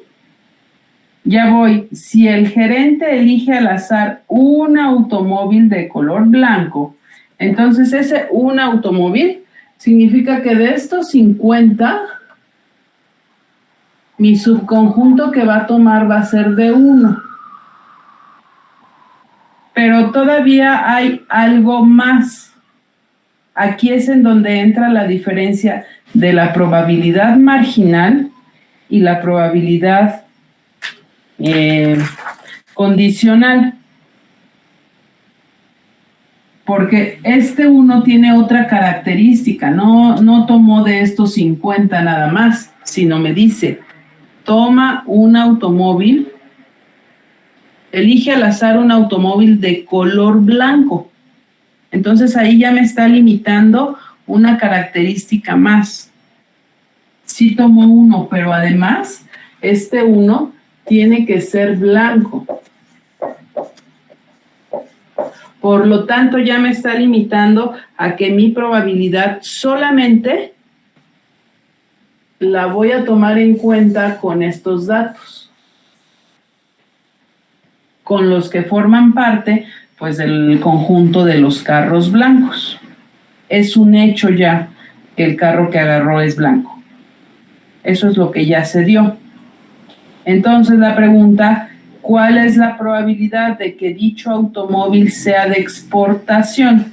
ya voy. Si el gerente elige al azar un automóvil de color blanco, entonces ese un automóvil significa que de estos 50, mi subconjunto que va a tomar va a ser de 1. Pero todavía hay algo más. Aquí es en donde entra la diferencia de la probabilidad marginal y la probabilidad condicional. Porque este 1 tiene otra característica, no tomó de estos 50 nada más, sino me dice, toma un automóvil, elige al azar un automóvil de color blanco. Entonces ahí ya me está limitando una característica más. Sí tomó 1, pero además este 1 tiene que ser blanco. Por lo tanto, ya me está limitando a que mi probabilidad solamente la voy a tomar en cuenta con estos datos, con los que forman parte, pues, del conjunto de los carros blancos. Es un hecho ya que el carro que agarró es blanco. Eso es lo que ya se dio. Entonces, la pregunta, ¿cuál es la probabilidad de que dicho automóvil sea de exportación?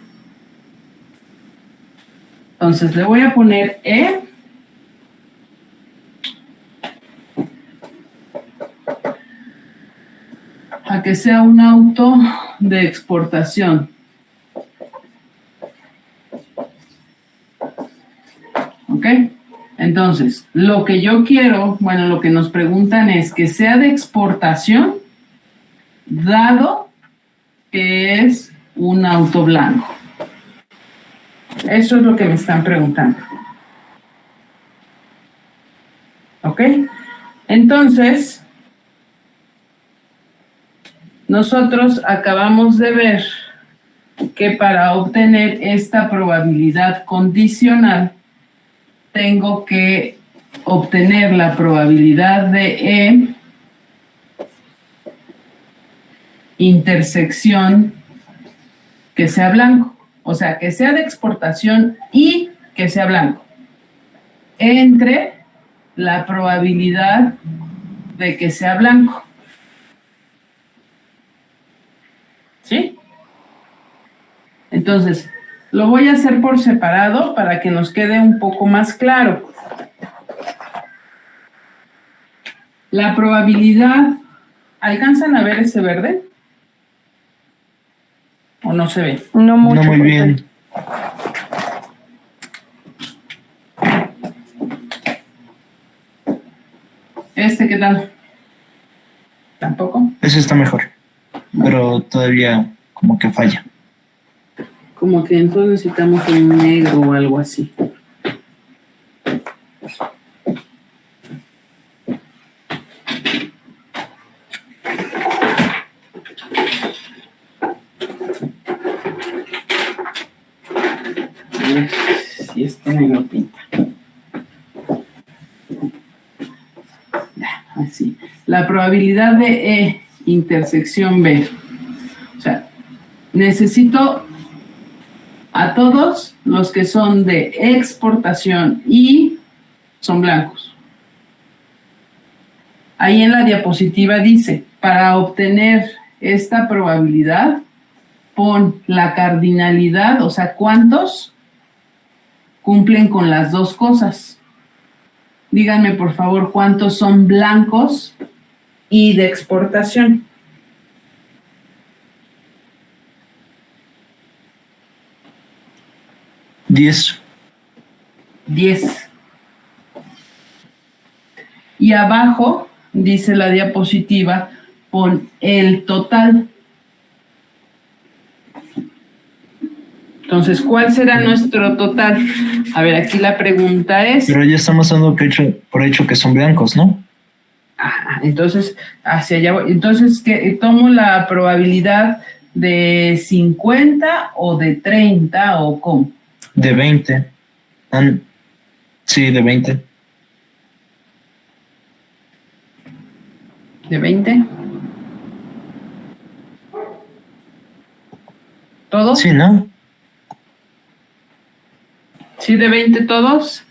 Entonces, le voy a poner E. A que sea un auto de exportación. ¿Ok? Entonces, lo que yo quiero, bueno, lo que nos preguntan es que sea de exportación, dado que es un auto blanco. Eso es lo que me están preguntando. ¿Ok? Entonces, nosotros acabamos de ver que para obtener esta probabilidad condicional, tengo que obtener la probabilidad de E intersección que sea blanco, o sea, que sea de exportación y que sea blanco, entre la probabilidad de que sea blanco. ¿Sí? Entonces, lo voy a hacer por separado para que nos quede un poco más claro. La probabilidad, ¿alcanzan a ver ese verde? ¿O no se ve? No mucho. No muy bien. ¿Qué tal? ¿Tampoco? Ese está mejor. Pero todavía como que falla. Como que entonces necesitamos un negro o algo así. Si este negro pinta. Así. La probabilidad de E intersección B. O sea, necesito a todos los que son de exportación y son blancos. Ahí en la diapositiva dice, para obtener esta probabilidad, pon la cardinalidad, o sea, ¿cuántos cumplen con las dos cosas? Díganme, por favor, ¿cuántos son blancos y de exportación? $10. 10. Y abajo, dice la diapositiva, pon el total. Entonces, ¿cuál será nuestro total? A ver, aquí la pregunta es... Pero ya estamos dando por hecho que son blancos, ¿no? Ajá, entonces, hacia allá voy. Entonces, ¿qué? ¿Tomo la probabilidad de 50 o de 30 o cómo? De 20. Sí, de 20. ¿De 20? ¿Todos? Sí, ¿no? ¿Sí de 20 todos?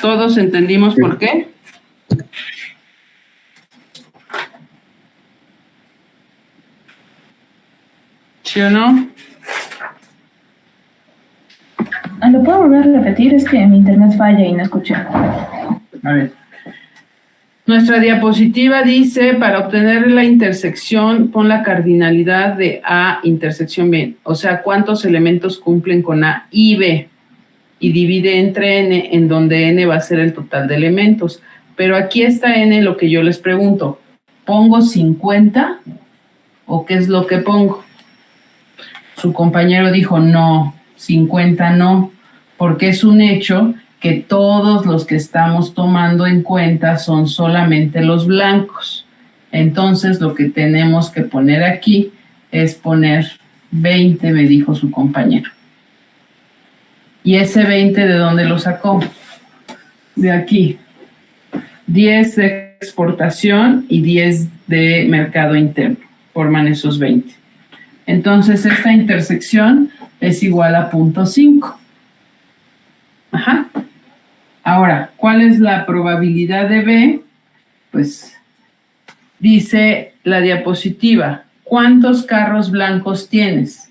¿Todos entendimos por qué? ¿Sí o no? ¿Lo puedo volver a repetir? Es que mi internet falla y no escuché. A ver. Nuestra diapositiva dice, para obtener la intersección, pon la cardinalidad de A intersección B. O sea, ¿cuántos elementos cumplen con A y B? Y divide entre N, en donde N va a ser el total de elementos. Pero aquí está N lo que yo les pregunto. ¿Pongo 50 o qué es lo que pongo? Su compañero dijo, no, 50 no, porque es un hecho que todos los que estamos tomando en cuenta son solamente los blancos. Entonces, lo que tenemos que poner aquí es poner 20, me dijo su compañero. ¿Y ese 20 de dónde lo sacó? De aquí. 10 de exportación y 10 de mercado interno. Forman esos 20. Entonces, esta intersección es igual a 0.5. Ajá. Ahora, ¿cuál es la probabilidad de B? Pues dice la diapositiva, ¿cuántos carros blancos tienes?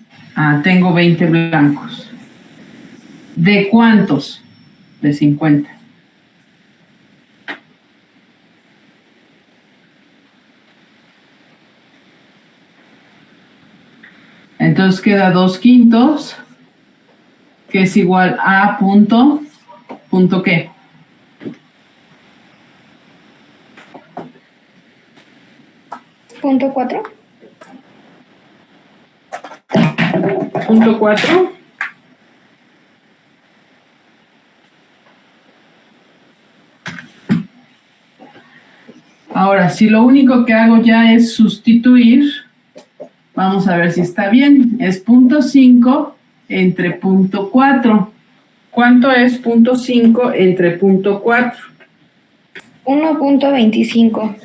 Tengo 20 blancos. ¿De cuántos? De 50. Entonces queda 2/5, que es igual a punto ¿qué? Punto 4. Punto 4. Ahora, si lo único que hago ya es sustituir, vamos a ver si está bien. Es 0.5 entre 0.4. ¿Cuánto es 0.5 entre 0.4? 1.25.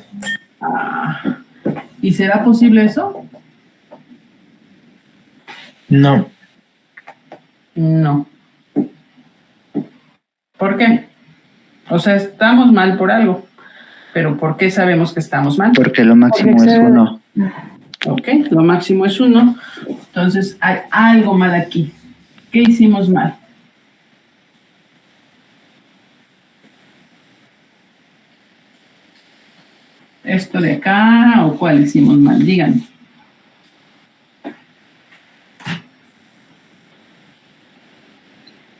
¿Y será posible eso? No. No. ¿Por qué? O sea, estamos mal por algo. ¿Pero por qué sabemos que estamos mal? Porque lo máximo es 1. Ok, lo máximo es 1. Entonces hay algo mal aquí. ¿Qué hicimos mal? ¿Esto de acá o cuál hicimos mal? Díganme.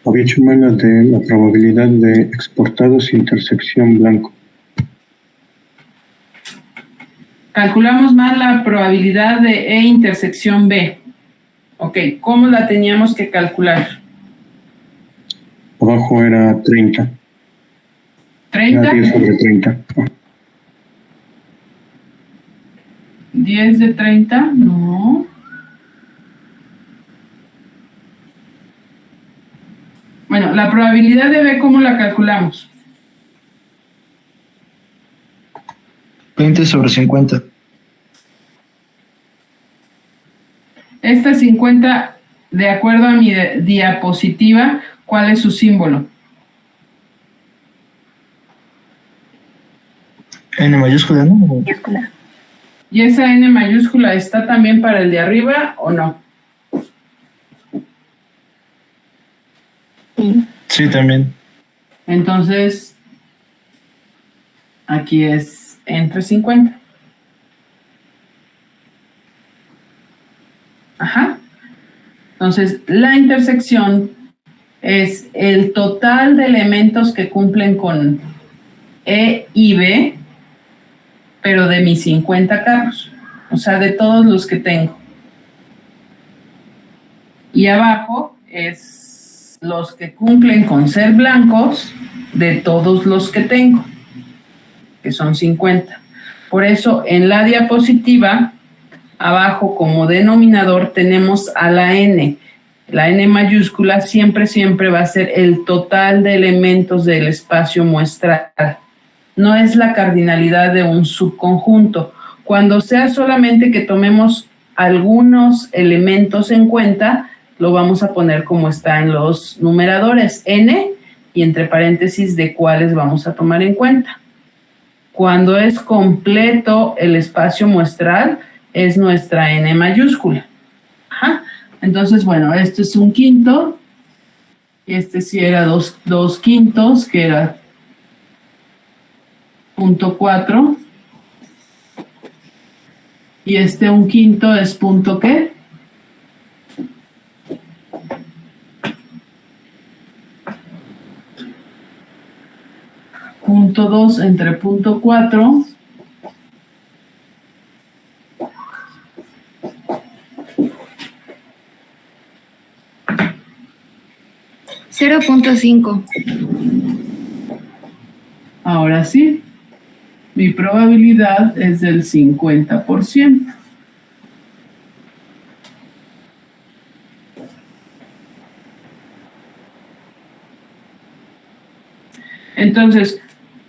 Había hecho mal la de la probabilidad de exportados intersección blanco. Calculamos mal la probabilidad de E intersección B. Ok, ¿cómo la teníamos que calcular? Abajo era 30. ¿30? Era 10 sobre 30. 10 de 30, no. Bueno, la probabilidad de B, ¿cómo la calculamos? 20 sobre 50. Esta 50, de acuerdo a mi diapositiva, ¿cuál es su símbolo? N mayúscula, ¿no? Mayúscula. ¿Y esa N mayúscula está también para el de arriba o no? Sí, también. Entonces, aquí es entre 50. Ajá. Entonces, la intersección es el total de elementos que cumplen con E y B, pero de mis 50 carros, o sea, de todos los que tengo. Y abajo es los que cumplen con ser blancos de todos los que tengo, que son 50. Por eso, en la diapositiva, abajo como denominador tenemos a la N. La N mayúscula siempre va a ser el total de elementos del espacio muestral. No es la cardinalidad de un subconjunto. Cuando sea solamente que tomemos algunos elementos en cuenta, lo vamos a poner como está en los numeradores, N, y entre paréntesis de cuáles vamos a tomar en cuenta. Cuando es completo el espacio muestral, es nuestra N mayúscula. Ajá. Entonces, bueno, este es un quinto, y este sí era dos quintos, que era 0.4, y este un quinto es punto ¿qué? Punto 2 entre punto 4. $0.5. Ahora sí, mi probabilidad es del 50%. Entonces,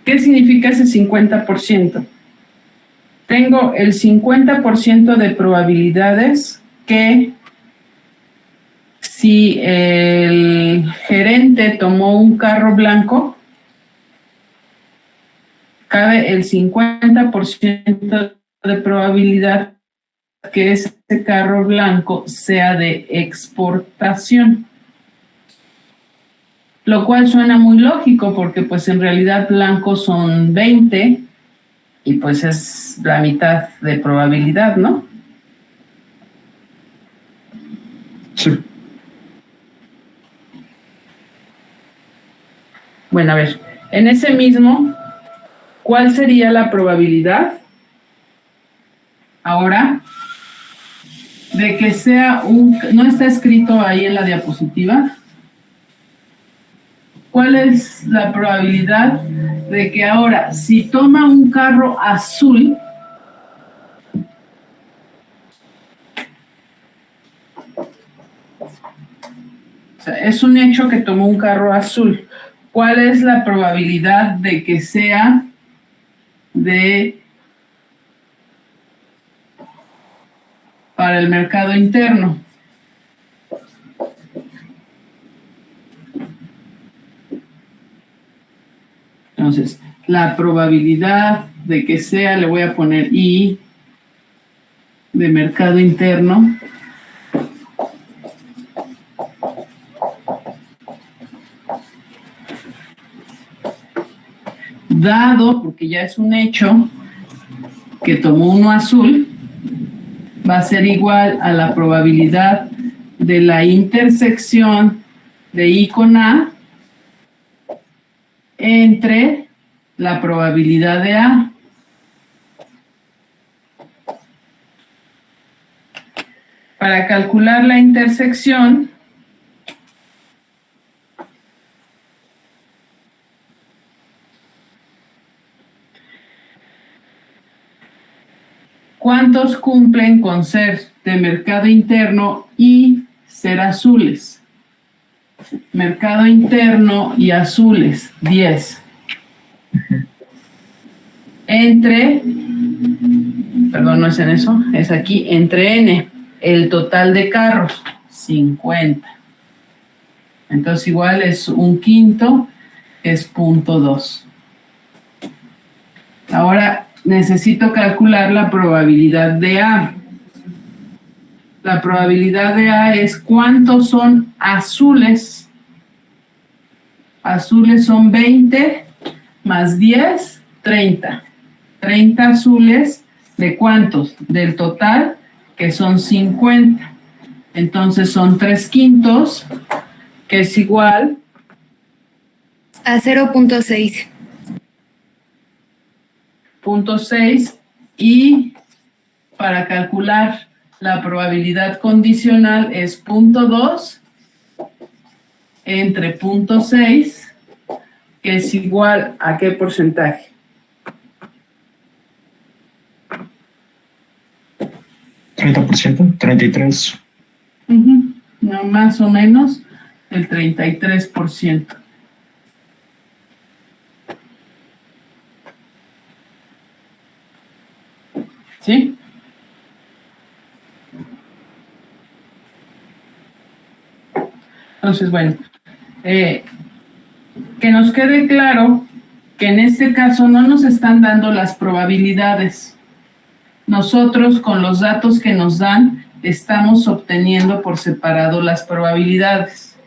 ¿qué significa ese 50%? Tengo el 50% de probabilidades que si el gerente tomó un carro blanco, cabe el 50% de probabilidad que ese carro blanco sea de exportación. Lo cual suena muy lógico porque pues en realidad blancos son 20 y pues es la mitad de probabilidad, ¿no? Sí. Bueno, a ver, en ese mismo, ¿cuál sería la probabilidad ahora de que sea no está escrito ahí en la diapositiva? ¿Cuál es la probabilidad de que ahora, si toma un carro azul, o sea, es un hecho que tomó un carro azul, ¿cuál es la probabilidad de que sea para el mercado interno? Entonces, la probabilidad de que sea, le voy a poner I de mercado interno, dado, porque ya es un hecho, que tomó uno azul, va a ser igual a la probabilidad de la intersección de I con A entre la probabilidad de A. Para calcular la intersección, ¿cuántos cumplen con ser de mercado interno y ser azules? Mercado interno y azules, 10. Entre, perdón, no es en eso, es aquí, entre N, el total de carros, 50. Entonces igual es un quinto, es 0.2. Ahora necesito calcular la probabilidad de A. La probabilidad de A es cuántos son azules. Azules son 20 más 10, 30. 30 azules, ¿de cuántos? Del total, que son 50. Entonces son 3/5, que es igual a 0.6. 0.6, y para calcular la probabilidad condicional es 0.2 entre 0.6, que es igual a ¿qué porcentaje? ¿30%? 33%. No, más o menos el 33%. ¿Sí? Entonces, bueno, que nos quede claro que en este caso no nos están dando las probabilidades. Nosotros, con los datos que nos dan, estamos obteniendo por separado las probabilidades.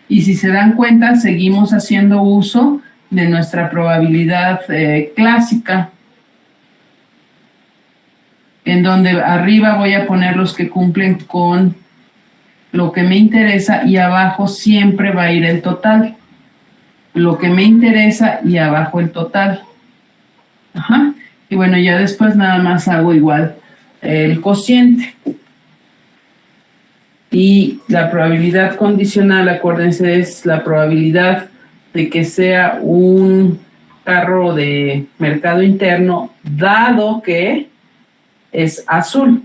Y si se dan cuenta, seguimos haciendo uso de nuestra probabilidad clásica, en donde arriba voy a poner los que cumplen con lo que me interesa y abajo siempre va a ir el total. Lo que me interesa y abajo el total. Ajá. Y bueno, ya después nada más hago igual el cociente. Y la probabilidad condicional, acuérdense, es la probabilidad de que sea un carro de mercado interno, dado que es azul.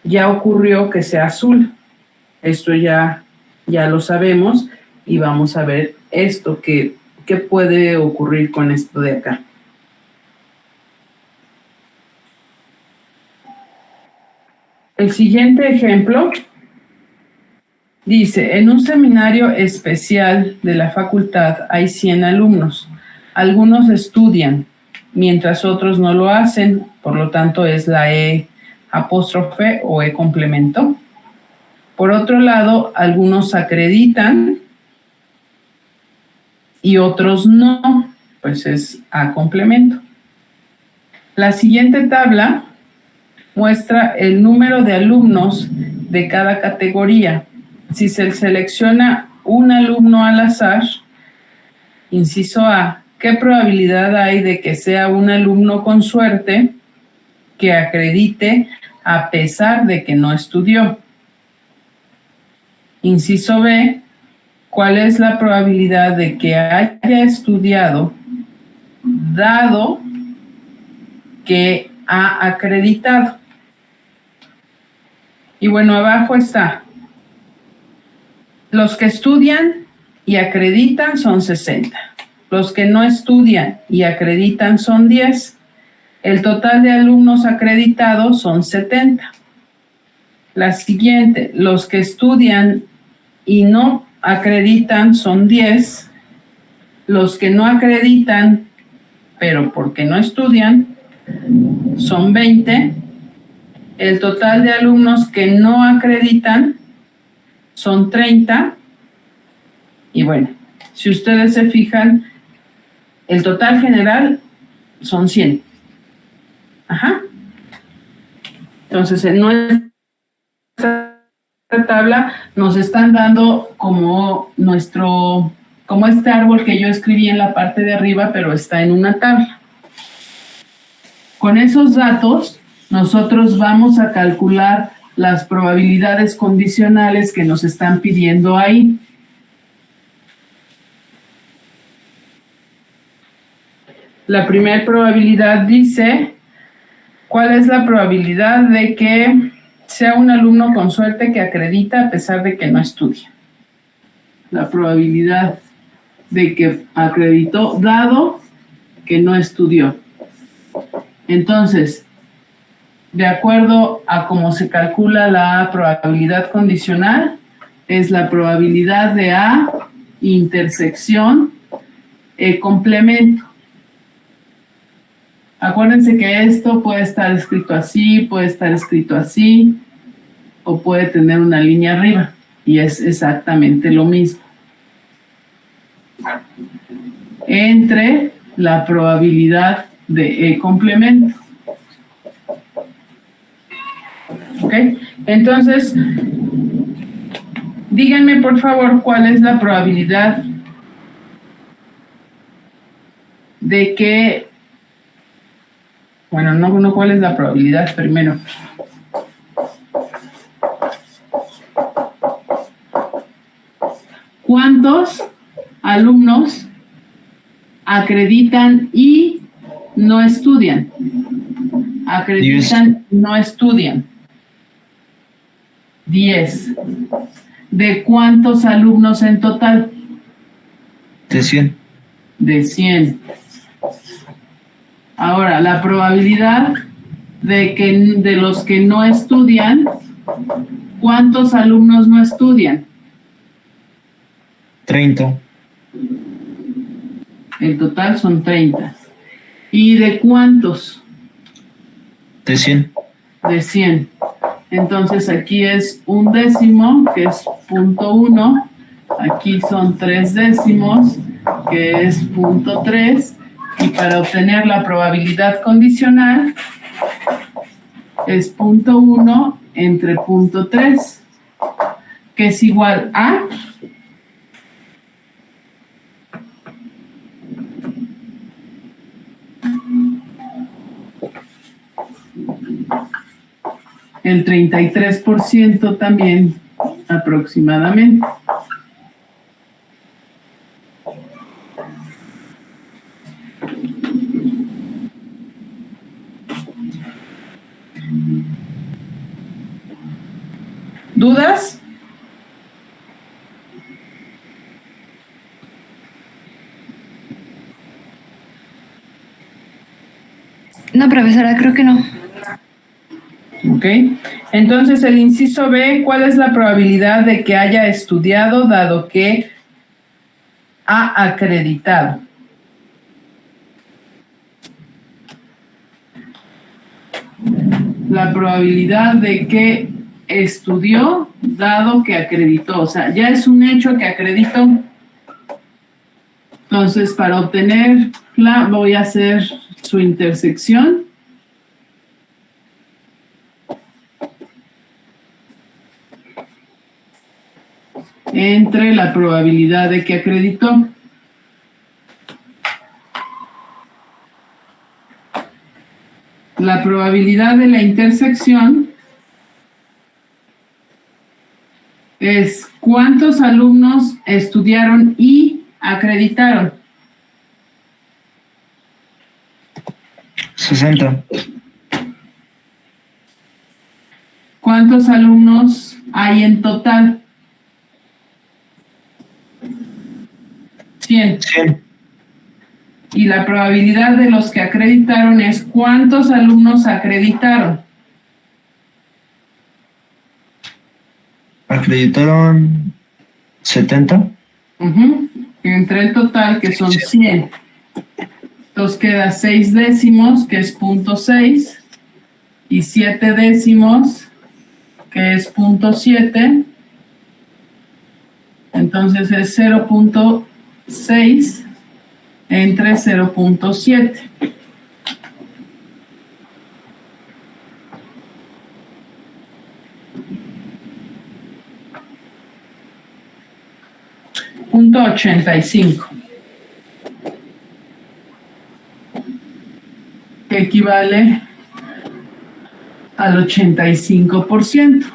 Ya ocurrió que sea azul. Esto ya lo sabemos y vamos a ver esto, ¿qué puede ocurrir con esto de acá? El siguiente ejemplo dice, en un seminario especial de la facultad hay 100 alumnos. Algunos estudian, mientras otros no lo hacen, por lo tanto es la E apóstrofe o E complemento. Por otro lado, algunos acreditan y otros no, pues es A complemento. La siguiente tabla muestra el número de alumnos de cada categoría. Si se selecciona un alumno al azar, inciso A, ¿qué probabilidad hay de que sea un alumno con suerte que acredite a pesar de que no estudió? Inciso B, ¿cuál es la probabilidad de que haya estudiado dado que ha acreditado? Y bueno, abajo está. Los que estudian y acreditan son 60. Los que no estudian y acreditan son 10. El total de alumnos acreditados son 70. La siguiente, los que estudian y no acreditan son 10. los que no acreditan, pero porque no estudian, son 20. El total de alumnos que no acreditan son 30. Y bueno, si ustedes se fijan, el total general son 100. Ajá. Entonces, en nuestra tabla nos están dando como este árbol que yo escribí en la parte de arriba, pero está en una tabla. Con esos datos, nosotros vamos a calcular las probabilidades condicionales que nos están pidiendo ahí. La primera probabilidad dice, ¿cuál es la probabilidad de que sea un alumno con suerte que acredita a pesar de que no estudia? La probabilidad de que acreditó dado que no estudió. Entonces, de acuerdo a cómo se calcula la probabilidad condicional, es la probabilidad de A intersección complemento. Acuérdense que esto puede estar escrito así, puede estar escrito así, o puede tener una línea arriba, y es exactamente lo mismo. Entre la probabilidad de complemento. ¿Ok? Entonces, díganme por favor cuál es la probabilidad de que, bueno, no cuál es la probabilidad primero. ¿Cuántos alumnos acreditan y no estudian? Acreditan y no estudian. 10. ¿De cuántos alumnos en total? De 100. De 100. Ahora, la probabilidad de los que no estudian, ¿cuántos alumnos no estudian? 30. El total son 30. ¿Y de cuántos? De 100. De 100. Entonces aquí es un décimo, que es 0.1. Aquí son 3 décimos, que es 0.3. Y para obtener la probabilidad condicional es 0.1 entre 0.3, que es igual a el 33% también aproximadamente. ¿Dudas? No, profesora, creo que no. Ok. Entonces, el inciso B, ¿cuál es la probabilidad de que haya estudiado dado que ha acreditado? La probabilidad de que estudió dado que acreditó. O sea, ya es un hecho que acreditó. Entonces, para obtenerla, voy a hacer su intersección. Entre la probabilidad de que acreditó. La probabilidad de la intersección es cuántos alumnos estudiaron y acreditaron. 60. ¿Cuántos alumnos hay en total? 100. 100. Y la probabilidad de los que acreditaron es cuántos alumnos acreditaron. Acreditaron 70. entre el total, que son 100. Entonces queda 6 décimos, que es 0.6, y 7 décimos, que es 0.7. Entonces es 0.6 entre 0.7. Punto 85, que equivale al 85%.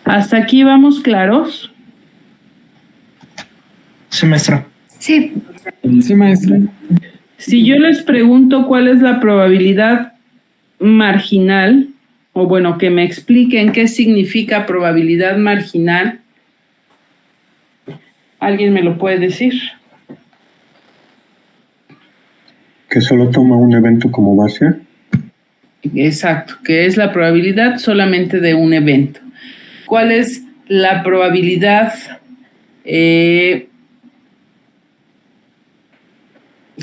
¿Hasta aquí vamos claros? Sí, maestra. Sí. Sí, maestra. Si yo les pregunto cuál es la probabilidad marginal, o bueno, que me expliquen qué significa probabilidad marginal, ¿alguien me lo puede decir? Que solo toma un evento como base. Exacto, que es la probabilidad solamente de un evento. ¿Cuál es la probabilidad,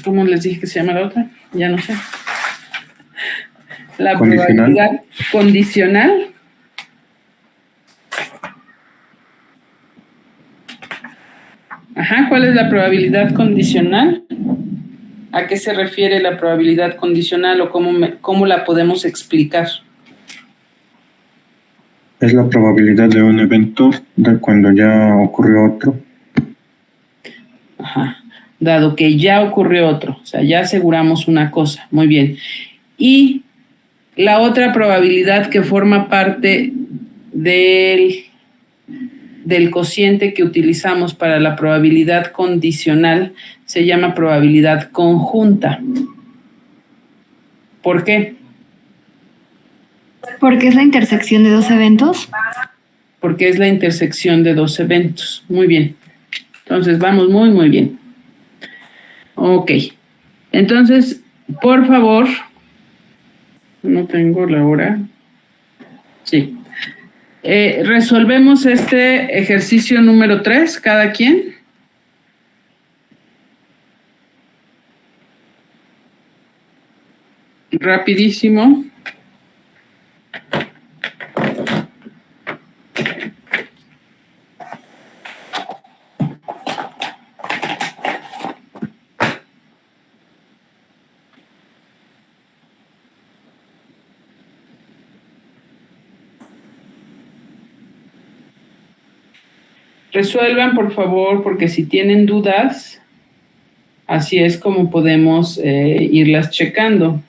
¿cómo les dije que se llama la otra? Ya no sé. La probabilidad condicional. Ajá, ¿cuál es la probabilidad condicional? ¿A qué se refiere la probabilidad condicional o cómo la podemos explicar? Es la probabilidad de un evento de cuando ya ocurrió otro. Ajá, dado que ya ocurrió otro, o sea, ya aseguramos una cosa, muy bien. Y la otra probabilidad que forma parte del cociente que utilizamos para la probabilidad condicional se llama probabilidad conjunta. ¿Por qué? Porque es la intersección de dos eventos. Porque es la intersección de dos eventos. Muy bien. Entonces, vamos muy, muy bien. Ok. Entonces, por favor, no tengo la hora. Sí. Resolvemos este ejercicio número 3, cada quien. Rapidísimo. Resuelvan, por favor, porque si tienen dudas, así es como podemos irlas checando.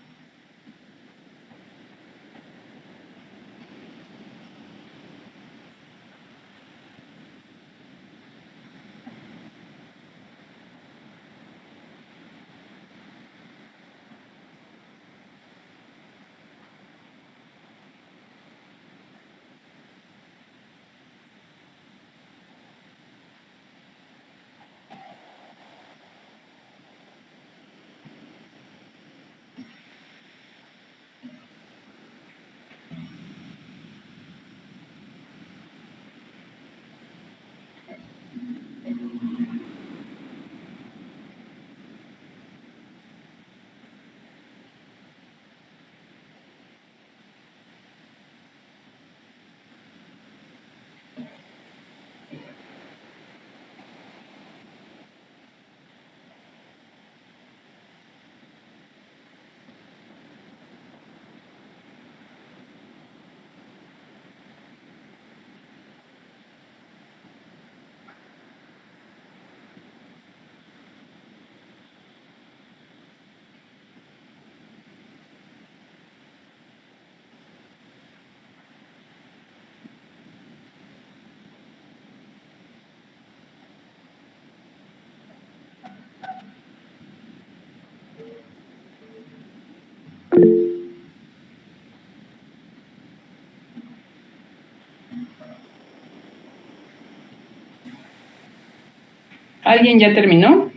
¿Alguien ya terminó?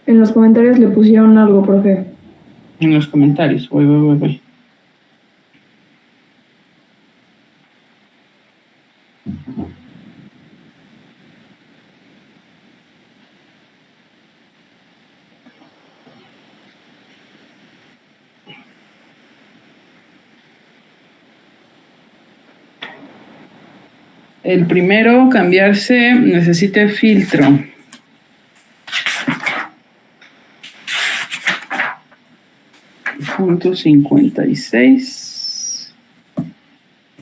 En los comentarios le pusieron algo, profe. En los comentarios, voy. El primero, cambiarse, necesita filtro. Punto 56.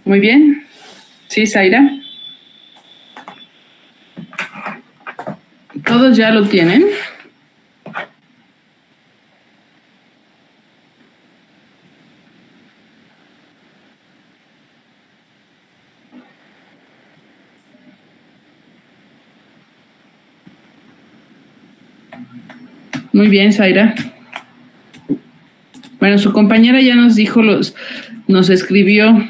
Muy bien. ¿Sí, Zaira? ¿Todos ya lo tienen? Muy bien, Zaira. Bueno, su compañera ya nos dijo nos escribió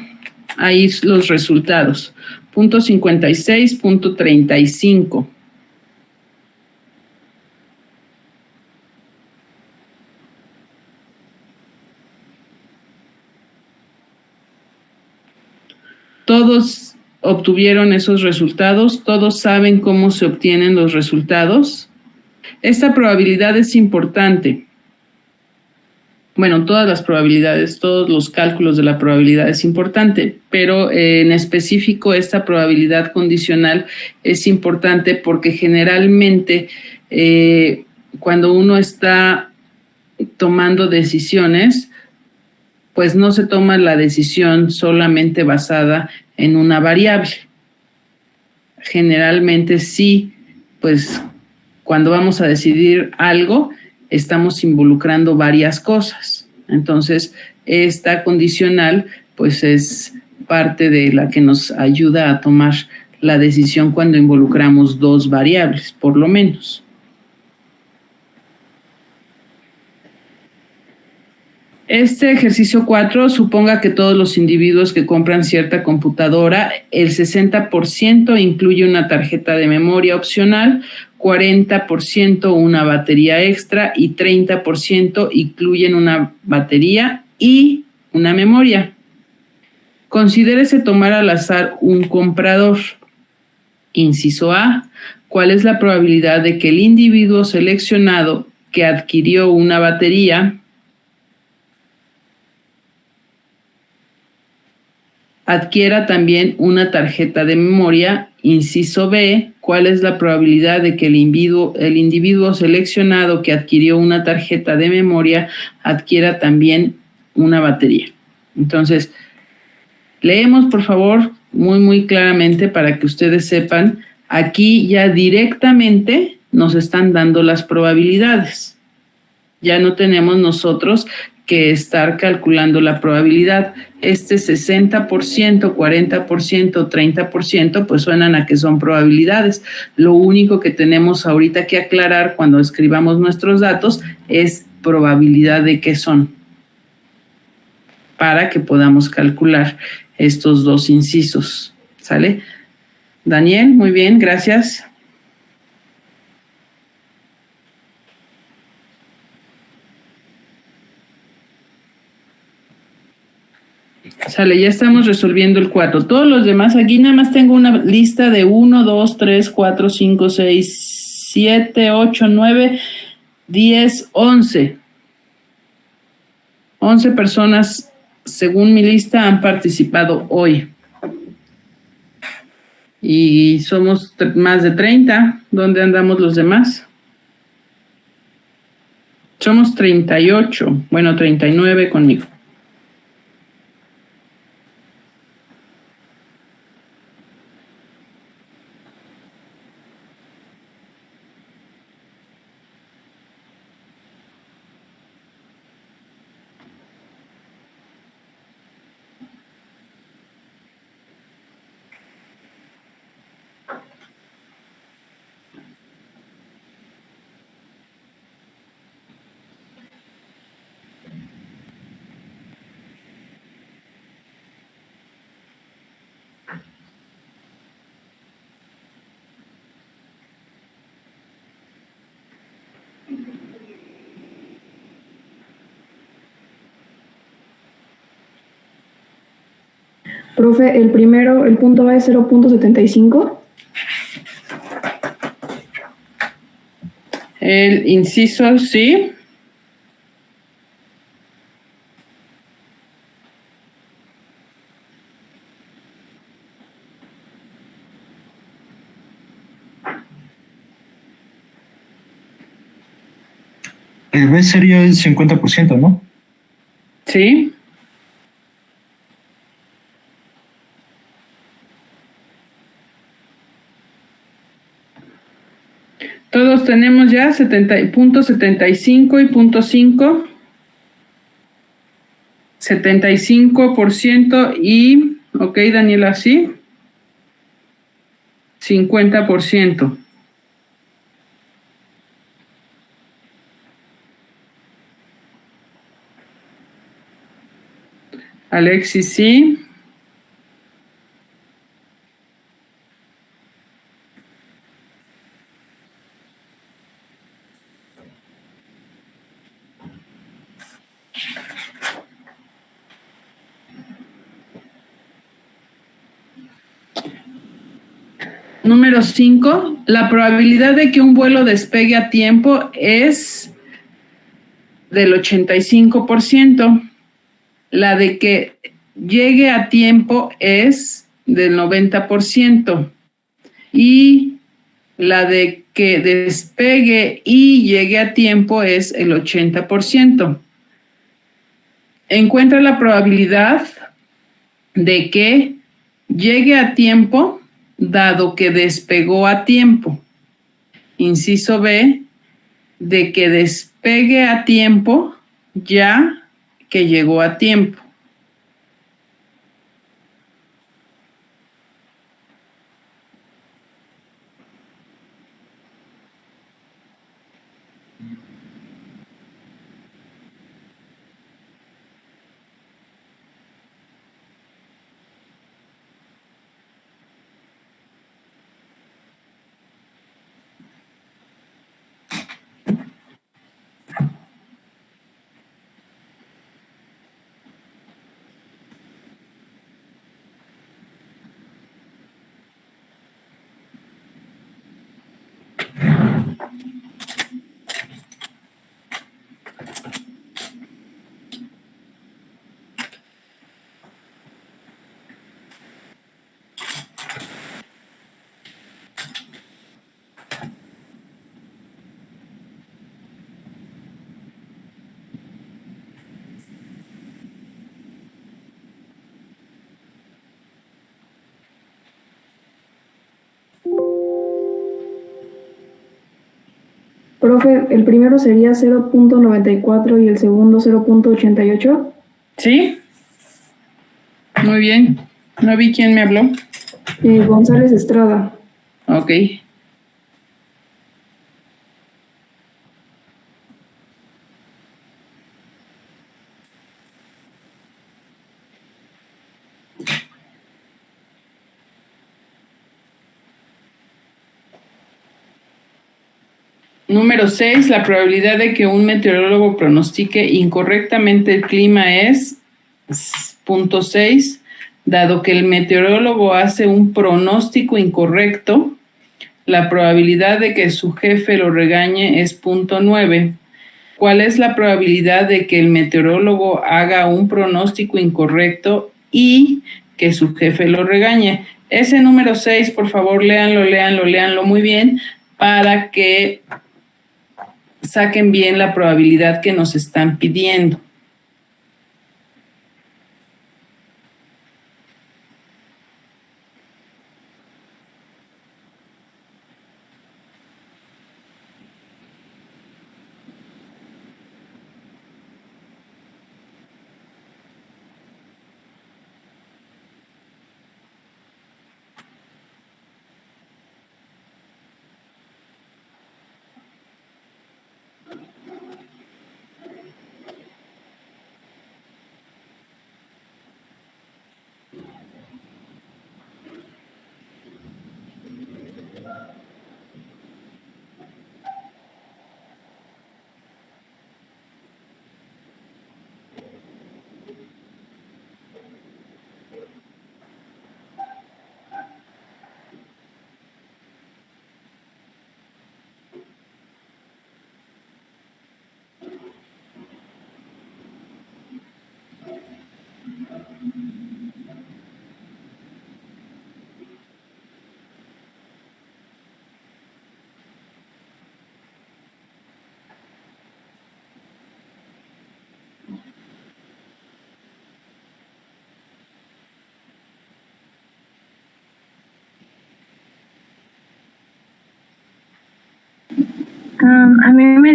ahí los resultados. Punto 56, punto 35. Todos obtuvieron esos resultados, todos saben cómo se obtienen los resultados. Esta probabilidad es importante. Bueno, todas las probabilidades, todos los cálculos de la probabilidad es importante, pero en específico esta probabilidad condicional es importante porque generalmente cuando uno está tomando decisiones, pues no se toma la decisión solamente basada en una variable. Generalmente sí, pues cuando vamos a decidir algo, estamos involucrando varias cosas. Entonces, esta condicional, pues es parte de la que nos ayuda a tomar la decisión cuando involucramos dos variables, por lo menos. Este ejercicio 4 suponga que todos los individuos que compran cierta computadora, el 60% incluye una tarjeta de memoria opcional, 40% una batería extra y 30% incluyen una batería y una memoria. Considérese tomar al azar un comprador. Inciso A, ¿cuál es la probabilidad de que el individuo seleccionado que adquirió una batería adquiera también una tarjeta de memoria? Inciso B, ¿cuál es la probabilidad de que el individuo seleccionado que adquirió una tarjeta de memoria adquiera también una batería? Entonces, leemos por favor muy claramente para que ustedes sepan, aquí ya directamente nos están dando las probabilidades. Ya no tenemos nosotros que estar calculando la probabilidad. Este 60%, 40%, 30%, pues suenan a que son probabilidades. Lo único que tenemos ahorita que aclarar cuando escribamos nuestros datos es probabilidad de qué son, para que podamos calcular estos dos incisos. ¿Sale? Daniel, muy bien, gracias. Sale, ya estamos resolviendo el 4. Todos los demás, aquí nada más tengo una lista de 1, 2, 3, 4, 5, 6, 7, 8, 9, 10, 11. 11 personas, según mi lista, han participado hoy. Y somos más de 30. ¿Dónde andamos los demás? Somos 38. Bueno, 39 conmigo. Profe, el primero, el punto A es 0.75. El inciso, sí. El B sería el 50%, ¿no? Sí. Todos tenemos ya punto 75 y punto 5. 75% y, ok, Daniela, sí. 50%. Alexis, sí. Número 5, la probabilidad de que un vuelo despegue a tiempo es del 85%. La de que llegue a tiempo es del 90%. Y la de que despegue y llegue a tiempo es el 80%. Encuentra la probabilidad de que llegue a tiempo dado que despegó a tiempo. Inciso B, de que despegue a tiempo ya que llegó a tiempo. Profe, el primero sería 0.94 y el segundo 0.88. ¿Sí? Muy bien. No vi quién me habló. González Estrada. Ok. Número 6, la probabilidad de que un meteorólogo pronostique incorrectamente el clima es 0.6, dado que el meteorólogo hace un pronóstico incorrecto, la probabilidad de que su jefe lo regañe es 0.9. ¿Cuál es la probabilidad de que el meteorólogo haga un pronóstico incorrecto y que su jefe lo regañe? Ese número 6, por favor, léanlo muy bien para que saquen bien la probabilidad que nos están pidiendo.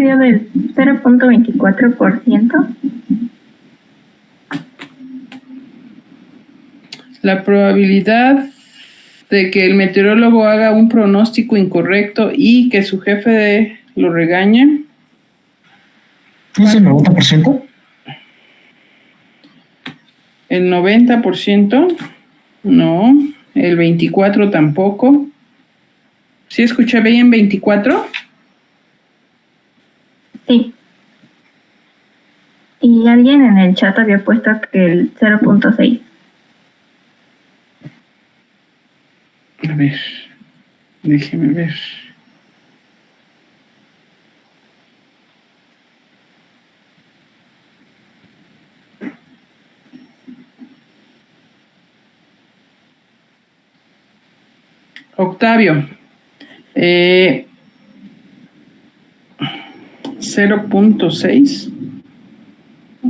dio del 0.24%. La probabilidad de que el meteorólogo haga un pronóstico incorrecto y que su jefe lo regañe. ¿No es el 90%? El 90%, no. El 24% tampoco. ¿Sí escuché bien 24? Sí. Y alguien en el chat había puesto que el 0.6. A ver, déjeme ver. Octavio, 0.6.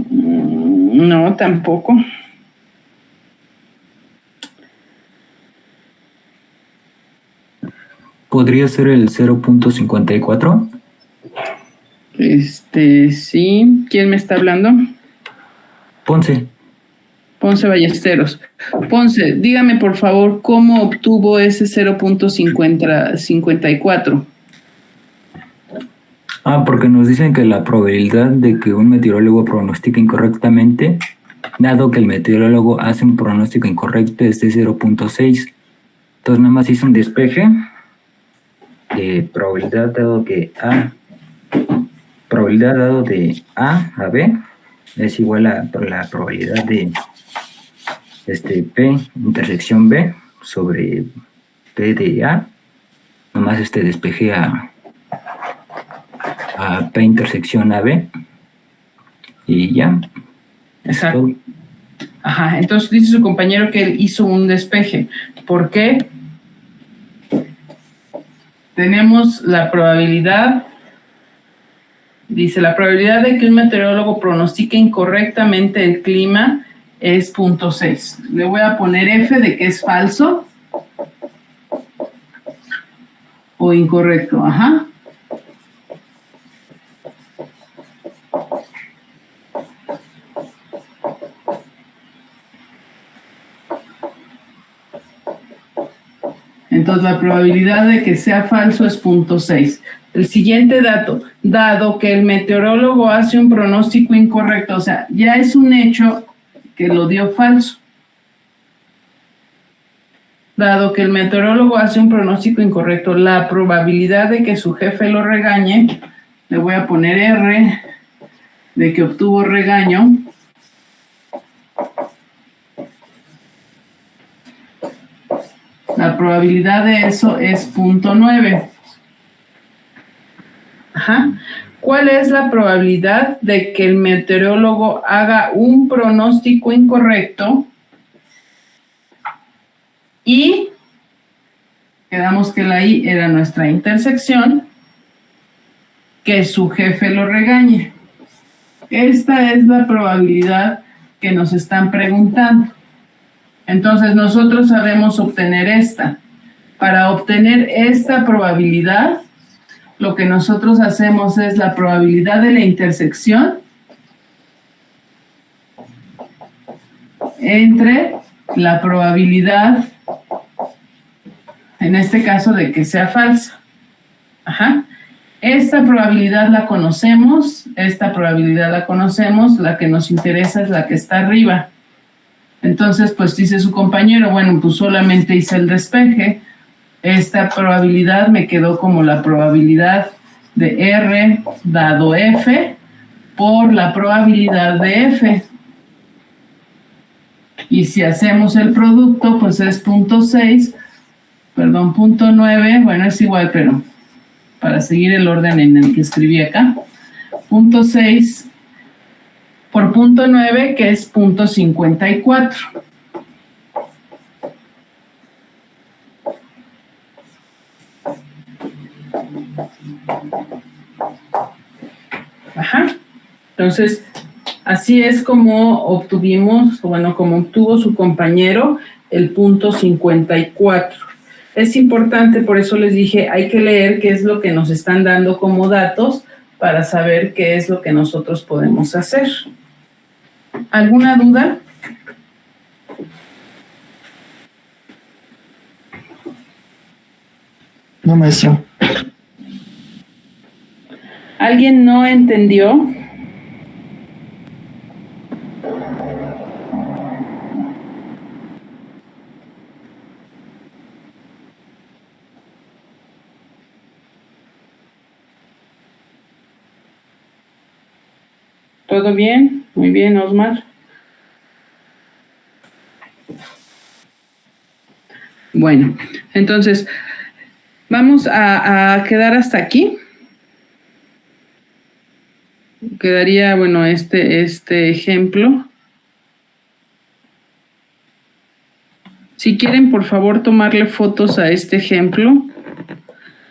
No, tampoco. ¿Podría ser el 0.54? Sí. ¿Quién me está hablando? Ponce Ballesteros. Ponce, dígame por favor cómo obtuvo ese 0.54. Porque nos dicen que la probabilidad de que un meteorólogo pronostique incorrectamente, dado que el meteorólogo hace un pronóstico incorrecto, es de 0.6. Entonces nada más hizo un despeje de probabilidad dado de A a B es igual a la probabilidad de P intersección B sobre P de A, nomás despeje a P intersección AB y ya. Exacto. Ajá, entonces dice su compañero que él hizo un despeje. ¿Por qué? Tenemos la probabilidad, dice, la probabilidad de que un meteorólogo pronostique incorrectamente el clima es 0.6. Le voy a poner F de que es falso o incorrecto, ajá. Entonces la probabilidad de que sea falso es 0.6. El siguiente dato, dado que el meteorólogo hace un pronóstico incorrecto, o sea, ya es un hecho que lo dio falso. Dado que el meteorólogo hace un pronóstico incorrecto, la probabilidad de que su jefe lo regañe, le voy a poner R, de que obtuvo regaño, la probabilidad de eso es 0.9. Ajá. ¿Cuál es la probabilidad de que el meteorólogo haga un pronóstico incorrecto y quedamos que la I era nuestra intersección, que su jefe lo regañe? Esta es la probabilidad que nos están preguntando. Entonces nosotros sabemos obtener esta. Para obtener esta probabilidad, lo que nosotros hacemos es la probabilidad de la intersección entre la probabilidad, en este caso, de que sea falsa. Ajá. Esta probabilidad la conocemos, la que nos interesa es la que está arriba. Entonces, pues dice su compañero, bueno, pues solamente hice el despeje. Esta probabilidad me quedó como la probabilidad de R dado F por la probabilidad de F. Y si hacemos el producto, pues es 0.9, bueno, es igual, pero para seguir el orden en el que escribí acá, 0.6 por 0.9, que es 0.54. Ajá. Entonces, así es como obtuvimos, bueno, como obtuvo su compañero el 0.54. Es importante, por eso les dije, hay que leer qué es lo que nos están dando como datos para saber qué es lo que nosotros podemos hacer. ¿Alguna duda? No, maestro. ¿Alguien no entendió? ¿Todo bien? Muy bien, Osmar. Bueno, entonces, vamos a quedar hasta aquí. Quedaría, bueno, este ejemplo. Si quieren, por favor, tomarle fotos a este ejemplo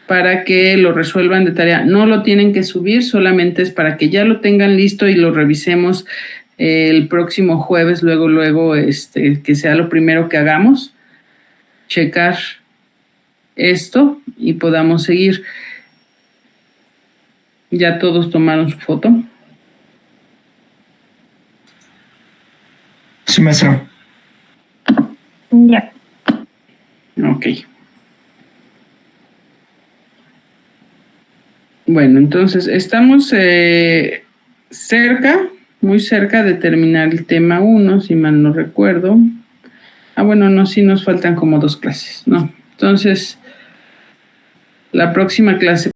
para que lo resuelvan de tarea. No lo tienen que subir, solamente es para que ya lo tengan listo y lo revisemos el próximo jueves, luego, que sea lo primero que hagamos, checar esto y podamos seguir. ¿Ya todos tomaron su foto? Sí, maestro. Ya. Ok. Bueno, entonces estamos muy cerca de terminar el tema 1, si mal no recuerdo. Bueno, no, sí nos faltan como 2 clases, ¿no? Entonces, la próxima clase